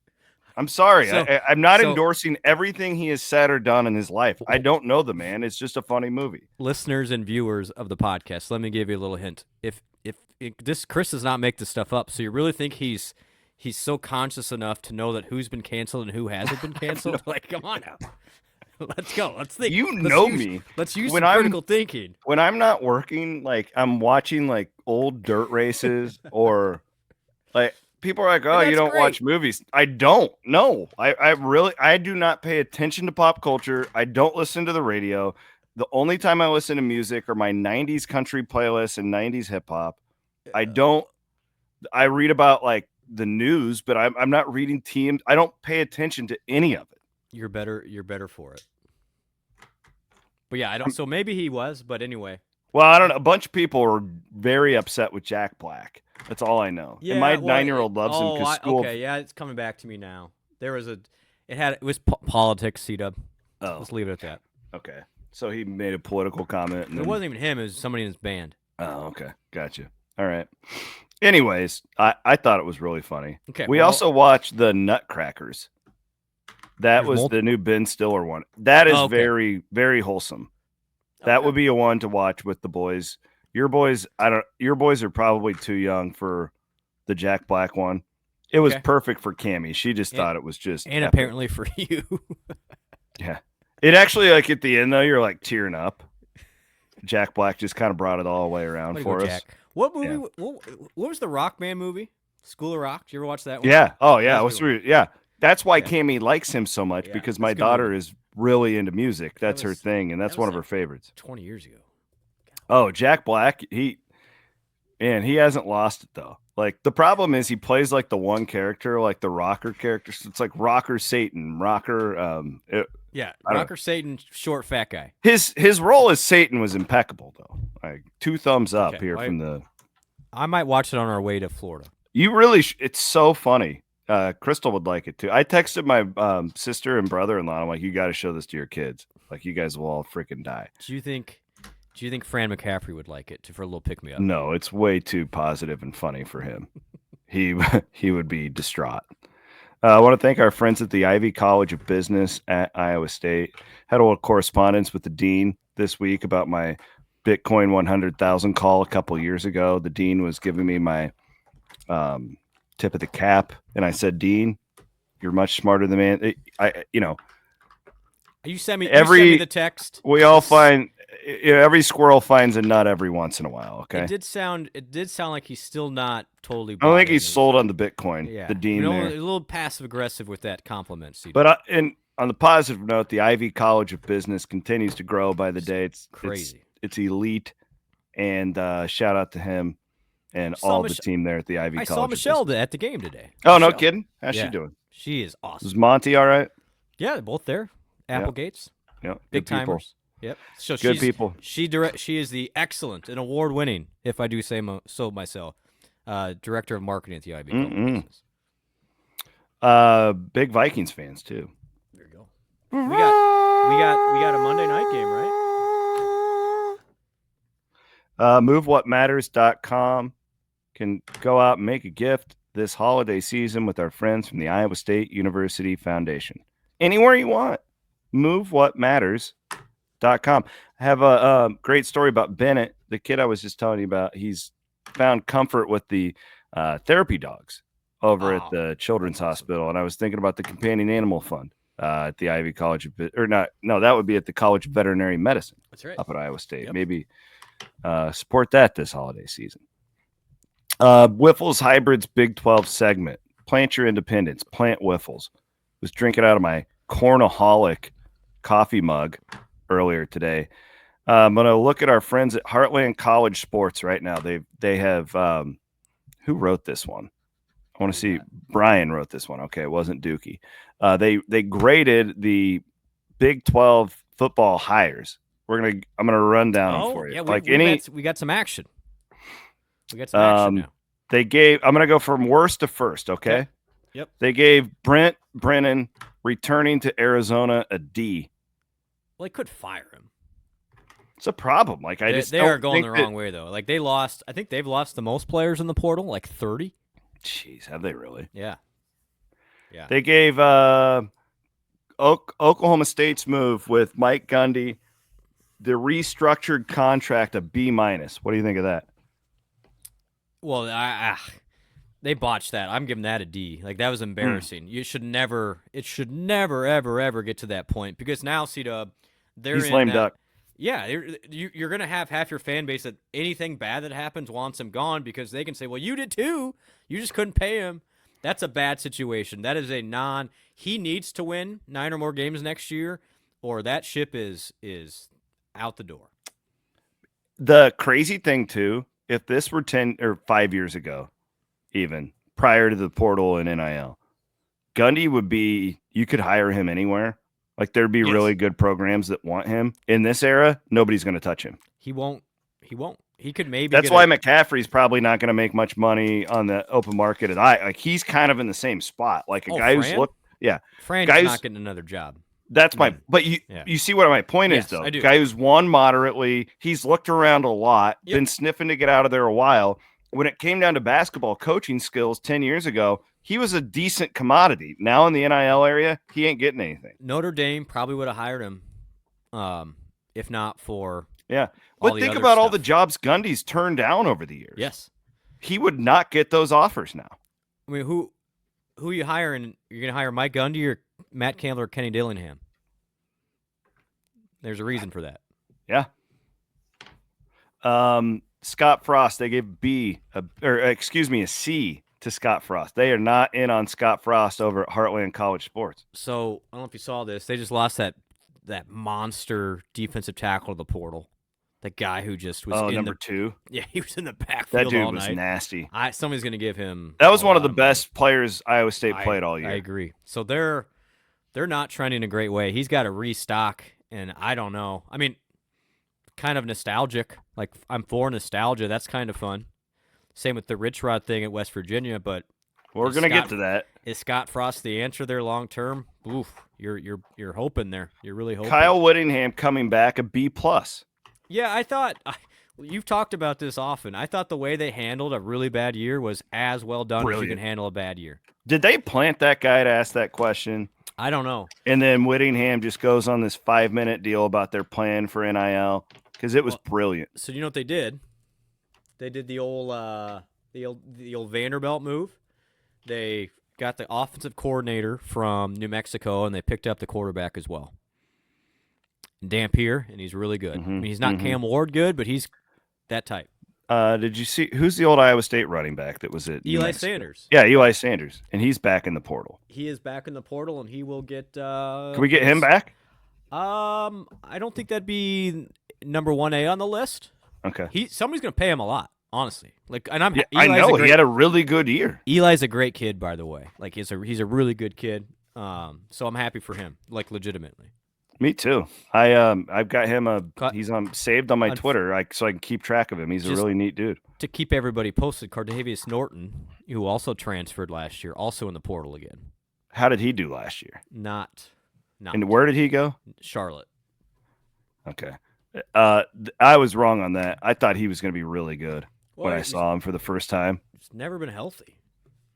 I'm sorry. I'm not endorsing everything he has said or done in his life. I don't know the man. It's just a funny movie. Listeners and viewers of the podcast, let me give you a little hint. If this Chris does not make this stuff up, so you really think he's so conscious enough to know that who's been canceled and who hasn't been canceled? Like, come on now. Let's go. Let's think. Let's use some critical thinking. When I'm not working, like I'm watching like old dirt races or like people are like, oh, you don't watch movies. I don't. No, I do not pay attention to pop culture. I don't listen to the radio. The only time I listen to music are my 90s country playlists and 90s hip hop. I read about like the news, but I'm not reading teams. I don't pay attention to any of it. You're better for it. But yeah, I don't. So maybe he was, but anyway. Well, I don't know. A bunch of people were very upset with Jack Black. That's all I know. Yeah, and my 9-year-old loves him because school. Okay, yeah, it's coming back to me now. There was it was politics, C-Dub. Oh, let's leave it at that. Okay, so he made a political comment. And it wasn't even him; it was somebody in his band. Oh, okay, gotcha. All right. Anyways, I thought it was really funny. Okay, we also watched the Nutcrackers. That was the new Ben Stiller one. That is very, very wholesome. That would be a one to watch with the boys. Your boys are probably too young for the Jack Black one. It was perfect for Cammie. She just thought it was just and epic. Apparently for you. Yeah. It actually, like at the end though, you're like tearing up. Jack Black just kind of brought it all the way around for us. Jack. What movie? Yeah. What was the Rock Man movie? School of Rock. Did you ever watch that one? Yeah. Oh yeah. Yeah. That's why Cammie likes him so much because my daughter is really into music. That's her thing, and that's one of her favorites. 20 years ago. Oh, Jack Black, he hasn't lost it though. Like the problem is he plays like the one character, like the rocker character. So it's like Rocker Satan, Rocker. Rocker Satan, short fat guy. His role as Satan was impeccable though. Like 2 thumbs up here from the. I might watch it on our way to Florida. You really, it's so funny. Crystal would like it too. I texted my sister and brother-in-law. I'm like, you got to show this to your kids. Like, you guys will all freaking die. Do you think Fran McCaffrey would like it for a little pick me up? No, it's way too positive and funny for him. He would be distraught. I want to thank our friends at the Ivy College of Business at Iowa State. Had a little correspondence with the dean this week about my Bitcoin 100,000 call a couple years ago. The dean was giving me my tip of the cap, and I said, Dean, you're much smarter than me. You send me the text. We all find every squirrel finds a nut every once in a while. Okay. It did sound like he's still not totally. I don't think he's sold on the Bitcoin. Yeah, the dean there. A little passive aggressive with that compliment. CJ. But on the positive note, the Ivy College of Business continues to grow by the day. It's crazy. It's elite, and shout out to him and all the team there at the Ivy College. I saw Michelle at the game today. Oh, no kidding? How's she doing? She is awesome. Is Monty all right? Yeah, they're both there. Applegates. Yep. Big timers. Yep. So good people. She is the excellent and award-winning, if I do say so myself, director of marketing at the Ivy College of Business. Big Vikings fans too. There you go. We got a Monday night game, right? MoveWhatMatters.com can go out and make a gift this holiday season with our friends from the Iowa State University Foundation. Anywhere you want. MoveWhatMatters.com. I have a great story about Bennett, the kid I was just telling you about. He's found comfort with the therapy dogs over at the Children's Hospital, and I was thinking about the Companion Animal Fund at the Ivy College of that would be at the College of Veterinary Medicine. That's right. Up at Iowa State. Yep. Maybe support that this holiday season. Wiffles Hybrids Big 12 segment. Plant your independence. Plant Wiffles. Was drinking out of my Cornaholic coffee mug earlier today. I'm going to look at our friends at Heartland College Sports right now. They have who wrote this one? I want to see. Brian wrote this one. Okay, it wasn't Dookie. They graded the Big 12 football hires. I'm gonna run down them for you. Yeah, we got some action. We got some action now. I'm gonna go from worst to first. Okay. Yep. They gave Brent Brennan returning to Arizona a D. Well, they could fire him. It's a problem. Like they are going the wrong way though. Like they lost. I think they've lost the most players in the portal, like 30. Jeez, have they really? Yeah. Yeah. They gave Oklahoma State's move with Mike Gundy the restructured contract a B-. What do you think of that? Well, they botched that. I'm giving that a D. Like that was embarrassing. It should never ever get to that point because now C-Dub, he's lame duck. Yeah, you're gonna have half your fan base that anything bad that happens wants him gone because they can say, "Well, you did too. You just couldn't pay him." That's a bad situation. That is he needs to win 9 or more games next year, or that ship is out the door. The crazy thing too, if this were 10 or 5 years ago, even prior to the portal and NIL, Gundy would be. You could hire him anywhere. Like there'd be really good programs that want him. In this era, nobody's going to touch him. He won't. He could maybe. That's why McCaffrey's probably not going to make much money on the open market. He's kind of in the same spot. Like a guy Fran? Fran's not getting another job. That's but you see what my point is though. I do. Guy who's won moderately. He's looked around a lot. Yep. Been sniffing to get out of there a while. When it came down to basketball coaching skills 10 years ago, he was a decent commodity. Now in the NIL area, he ain't getting anything. Notre Dame probably would have hired him, if not for But think about all the jobs Gundy's turned down over the years. Yes, he would not get those offers now. I mean, who are you hiring? You're going to hire Mike Gundy or Matt Campbell or Kenny Dillingham? There's a reason for that. Yeah. Scott Frost, they gave a C to Scott Frost. They are not in on Scott Frost over at Heartland College Sports. So I don't know if you saw this. They just lost that monster defensive tackle to the portal. The guy who just was number 2. Yeah, he was in the backfield. That dude all was night. nasty. Somebody's going to give him. That was one of the best players Iowa State played all year. I agree. So they're not trending a great way. He's got to restock, and I don't know. I mean, kind of nostalgic. Like I'm for nostalgia. That's kind of fun. Same with the Rich Rod thing at West Virginia, but we're going to get to that. Is Scott Frost the answer there long term? Oof, you're hoping there. You're really hoping. Kyle Whittingham coming back a B+. Yeah, I thought you've talked about this often. I thought the way they handled a really bad year was as well done as you can handle a bad year. Did they plant that guy to ask that question? I don't know. And then Whittingham just goes on this 5-minute deal about their plan for NIL because it was brilliant. So you know what they did? They did the old Vanderbilt move. They got the offensive coordinator from New Mexico, and they picked up the quarterback as well. Dampier, and he's really good. I mean, he's not Cam Ward good, but he's that type. Did you see who's the old Iowa State running back that was at Eli Sanders? Yeah, Eli Sanders, and he's back in the portal. He is back in the portal, and he will get. Can we get him back? I don't think that'd be number 1A on the list. Okay. Somebody's gonna pay him a lot, honestly. Like, and I know he had a really good year. Eli's a great kid, by the way. Like, he's a really good kid. So I'm happy for him, like, legitimately. Me too. I've got him he's saved on my Twitter, so I can keep track of him. He's a really neat dude. To keep everybody posted, Cardavius Norton, who also transferred last year, also in the portal again. How did he do last year? Not. And where did he go? Charlotte. Okay. I was wrong on that. I thought he was going to be really good when I saw him for the first time. He's never been healthy.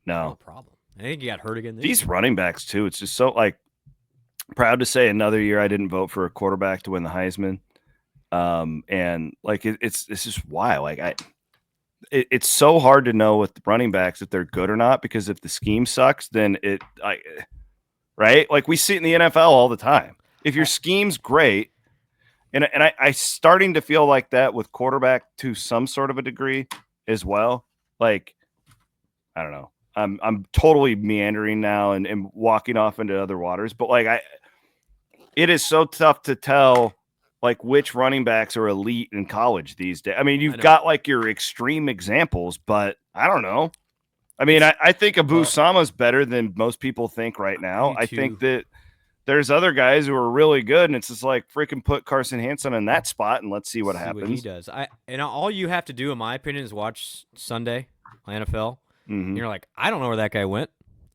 No problem. I think he got hurt again. These running backs too. It's just so like. Proud to say another year I didn't vote for a quarterback to win the Heisman. And like it's just wild. Like it's so hard to know with the running backs if they're good or not, because if the scheme sucks, then right? Like we see it in the NFL all the time. If your scheme's great, and I starting to feel like that with quarterback to some sort of a degree as well. Like, I don't know. I'm totally meandering now and walking off into other waters, but like it is so tough to tell like which running backs are elite in college these days. I mean, you've got like your extreme examples, but I don't know. I mean, I think Abu Sama's better than most people think right now. I think that there's other guys who are really good, and it's just like freaking put Carson Hansen in that spot and let's see what happens. What he does. And all you have to do, in my opinion, is watch Sunday NFL. And you're like, I don't know where that guy went.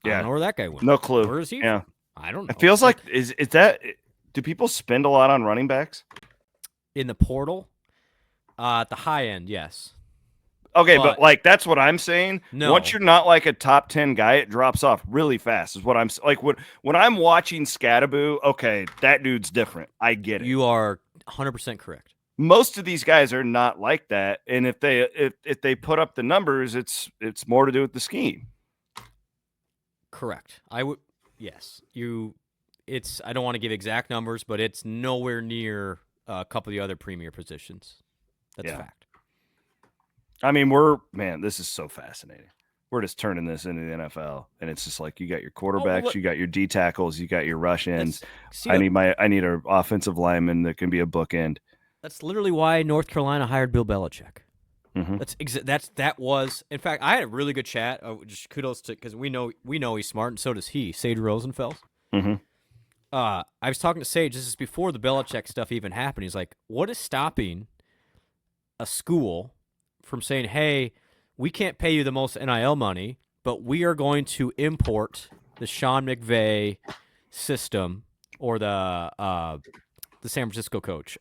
I don't know where that guy went. No clue. Where is he? Yeah. I don't know. It feels like is that do people spend a lot on running backs? In the portal? At the high end, yes. Okay, but like that's what I'm saying. No. Once you're not like a top 10 guy, it drops off really fast. Is what I'm like when I'm watching Scattaboo, okay, that dude's different. I get it. You are 100% correct. Most of these guys are not like that, and if they put up the numbers, it's more to do with the scheme. Correct. I would. Yes. I don't want to give exact numbers, but it's nowhere near a couple of the other premier positions. That's a fact. I mean, this is so fascinating. We're just turning this into the NFL, and it's just like you got your quarterbacks, you got your D tackles, you got your rush ends. I need an offensive lineman that can be a bookend. That's literally why North Carolina hired Bill Belichick. That was, in fact, I had a really good chat. Just kudos to, because we know he's smart, and so does he, Sage Rosenfels. I was talking to Sage. This is before the Belichick stuff even happened. He's like, "What is stopping a school from saying, hey, we can't pay you the most NIL money, but we are going to import the Sean McVay system or the San Francisco coach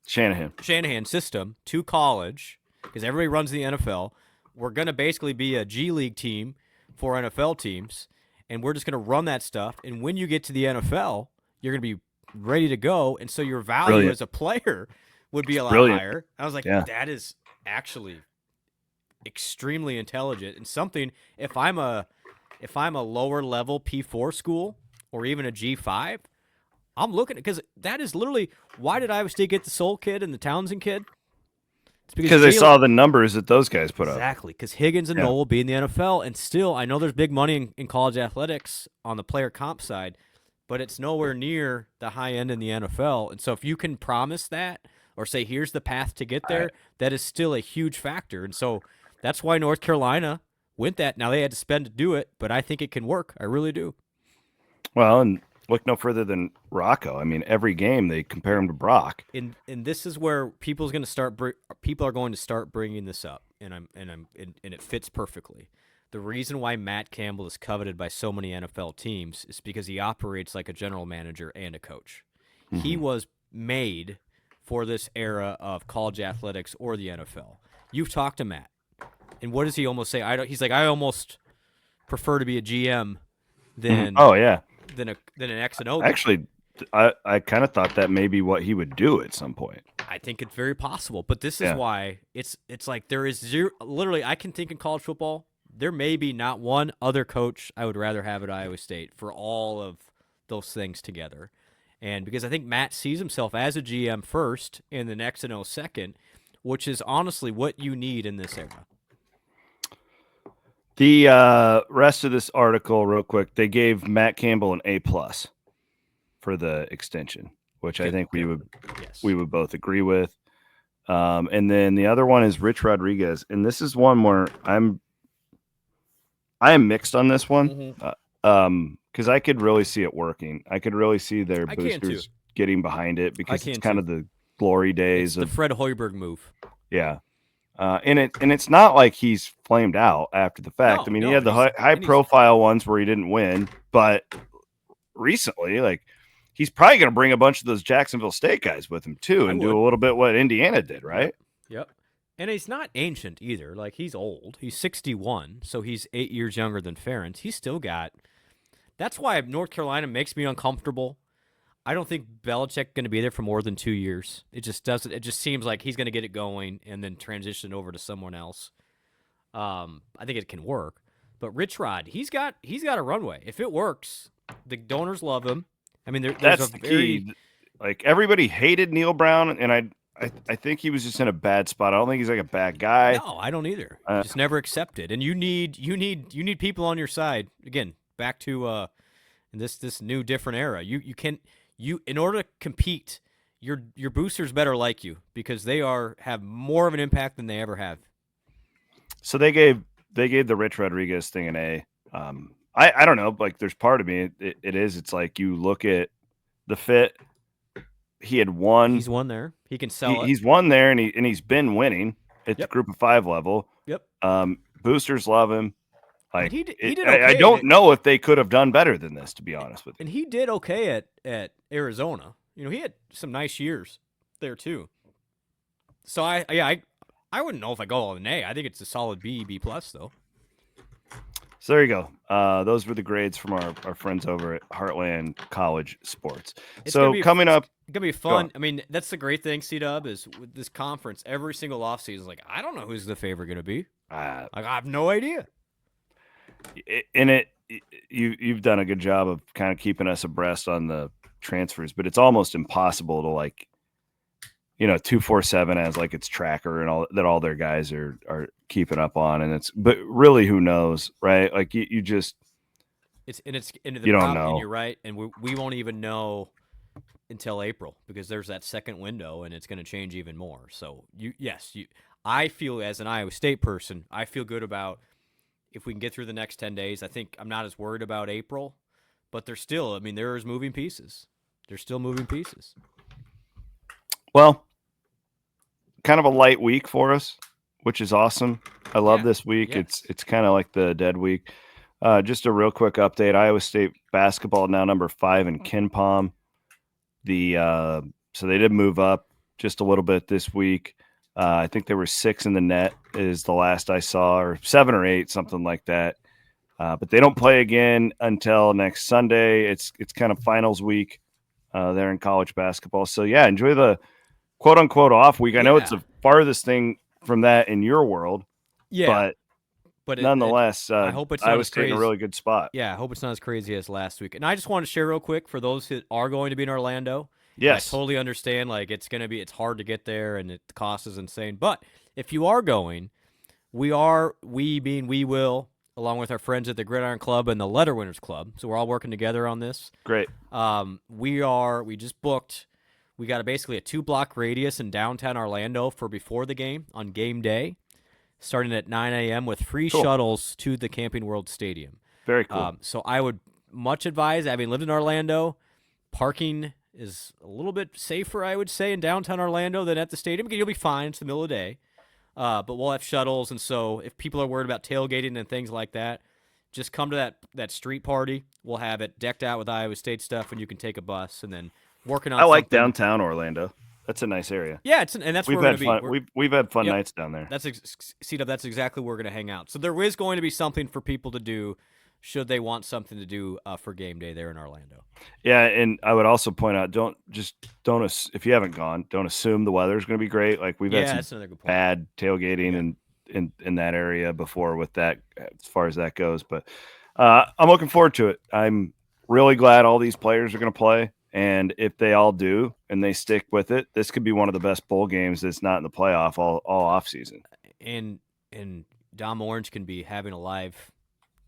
Shanahan system to college, because everybody runs the NFL. We're going to basically be a G League team for NFL teams, and we're just going to run that stuff. And when you get to the NFL, you're going to be ready to go, and so your value as a player would be a lot higher." I was like, that is actually extremely intelligent, and something, if I'm a lower level P4 school or even a G5, I'm looking at, because that is literally, why did Iowa State get the Soul kid and the Townsend kid? It's because they saw the numbers that those guys put up. Exactly, because Higgins and Noel will be in the NFL, and still, I know there's big money in college athletics on the player comp side, but it's nowhere near the high end in the NFL. And so if you can promise that or say, here's the path to get there, that is still a huge factor. And so that's why North Carolina went that. Now, they had to spend to do it, but I think it can work. I really do. Well, and look no further than Rocco. I mean, every game they compare him to Brock. And this is where people are going to start bringing this up, and it fits perfectly. The reason why Matt Campbell is coveted by so many NFL teams is because he operates like a general manager and a coach. Mm-hmm. He was made for this era of college athletics or the NFL. You've talked to Matt, and what does he almost say? He's like, I almost prefer to be a GM than than an X and O. Actually, I kind of thought that may be what he would do at some point. I think it's very possible, but this is why it's like there is zero. Literally, I can think in college football, there may be not one other coach I would rather have at Iowa State for all of those things together. And because I think Matt sees himself as a GM first and the next and second, which is honestly what you need in this era. The rest of this article, real quick, they gave Matt Campbell an A+ for the extension, which I think we would both agree with. And then the other one is Rich Rodriguez, and this is one where I am mixed on this one, because I could really see it working. I could really see their boosters getting behind it because it's kind of the glory days of the Fred Hoiberg move. Yeah. And it's not like he's flamed out after the fact. He had the high profile ones where he didn't win, but recently, like, he's probably going to bring a bunch of those Jacksonville State guys with him too, and do a little bit what Indiana did, right? Yep. And he's not ancient either. Like, he's old. He's 61, so he's 8 years younger than Ferentz. He's still got. That's why North Carolina makes me uncomfortable. I don't think Belichick going to be there for more than 2 years. It just doesn't. It just seems like he's going to get it going and then transition over to someone else. I think it can work, but Rich Rod, he's got a runway. If it works, the donors love him. I mean, that's the key. Like, everybody hated Neil Brown, and I think he was just in a bad spot. I don't think he's like a bad guy. No, I don't either. Just never accepted. And you need people on your side. Again, back to this new different era. You in order to compete, your boosters better like you, because they have more of an impact than they ever have. So they gave the Rich Rodriguez thing an A. I don't know. Like, there's part of me. It's like, you look at the fit. He had won. He's won there. He can sell it. He's won there, and he's been winning at the Group of 5 level. Yep. Boosters love him. Like, he did okay. I don't know if they could have done better than this, to be honest with you. And he did okay at Arizona. He had some nice years there too. So I wouldn't know if I go all an A. I think it's a solid B+ though. So there you go. Those were the grades from our friends over at Heartland College Sports. Coming up, it's gonna be fun. I mean, that's the great thing, C-Dub, is with this conference, every single offseason is like, I don't know who's the favorite gonna be. I have no idea. You've done a good job of kind of keeping us abreast on the transfers, but it's almost impossible to, like, 247 as like its tracker and all that, all their guys are keeping up on, but really, who knows, right? Like, you just you don't know. And you're right, and we won't even know until April, because there's that second window, and it's going to change even more. So I feel, as an Iowa State person, I feel good about if we can get through the next 10 days. I think I'm not as worried about April, but there's still, there's moving pieces. There's still moving pieces. Well, kind of a light week for us, which is awesome. I love this week. Yeah. It's kind of like the dead week. Just a real quick update. Iowa State basketball now number 5 in KenPom. So they did move up just a little bit this week. I think there were 6 in the net is the last I saw, or 7 or 8, something like that. But they don't play again until next Sunday. It's kind of finals week there in college basketball. So enjoy the quote unquote off week. I know it's the farthest thing from that in your world. Yeah. But nonetheless, I hope it's not as crazy. In a really good spot. Yeah, I hope it's not as crazy as last week. And I just want to share real quick for those who are going to be in Orlando. Yes. I totally understand. Like, it's hard to get there, and the cost is insane. But if you are going, we will, along with our friends at the Gridiron Club and the Letter Winners Club. So we're all working together on this. Great. We just booked. We got basically a 2-block radius in downtown Orlando for before the game on game day, starting at 9 a.m. with free shuttles to the Camping World Stadium. Very cool. So I would much advise, having lived in Orlando, parking is a little bit safer, I would say, in downtown Orlando than at the stadium. You'll be fine. It's the middle of the day. But we'll have shuttles, and so if people are worried about tailgating and things like that, just come to that street party. We'll have it decked out with Iowa State stuff, and you can take a bus and then working on I like downtown Orlando. That's a nice area. Yeah, and that's where we're going to be. We've had fun nights down there. That's exactly where we're going to hang out. So there is going to be something for people to do should they want something to do for game day there in Orlando. Yeah, and I would also point out, don't if you haven't gone, don't assume the weather's going to be great. Like, we've had some bad tailgating in that area before with that, as far as that goes. But I'm looking forward to it. I'm really glad all these players are going to play. And if they all do and they stick with it, this could be one of the best bowl games that's not in the playoff all off season. And Dom Orange can be having a live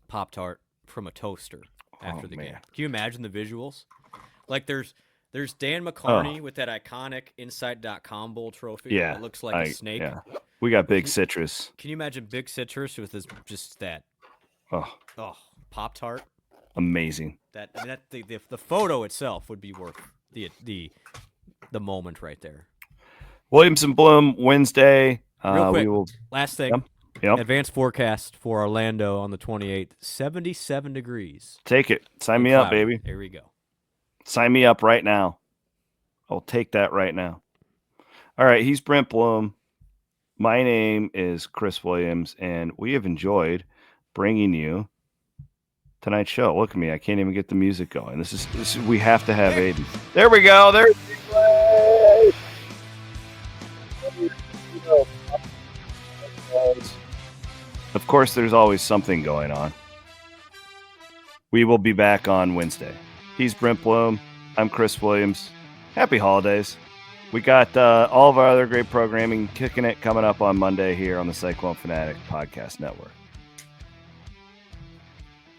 Pop-Tart from a toaster after the game. Can you imagine the visuals? Like there's Dan McCarney with that iconic Insight.com bowl trophy. Yeah. It looks like a snake. Yeah. We got Big Citrus. Can you imagine Big Citrus with this, just that? Oh, Pop-Tart. Amazing. The photo itself would be worth the moment right there. Williams and Blum Wednesday. Real quick, we will... last thing. Yep. Advanced forecast for Orlando on the 28th, 77 degrees. Take it. Sign me up, baby. There we go. Sign me up right now. I'll take that right now. All right, he's Brent Blum. My name is Chris Williams, and we have enjoyed bringing you tonight's show. Look at me. I can't even get the music going. This is we have to have Aiden. There we go. There. Of course, there's always something going on. We will be back on Wednesday. He's Brent Blum. I'm Chris Williams. Happy holidays. We got all of our other great programming kicking it coming up on Monday here on the Cyclone Fanatic Podcast Network.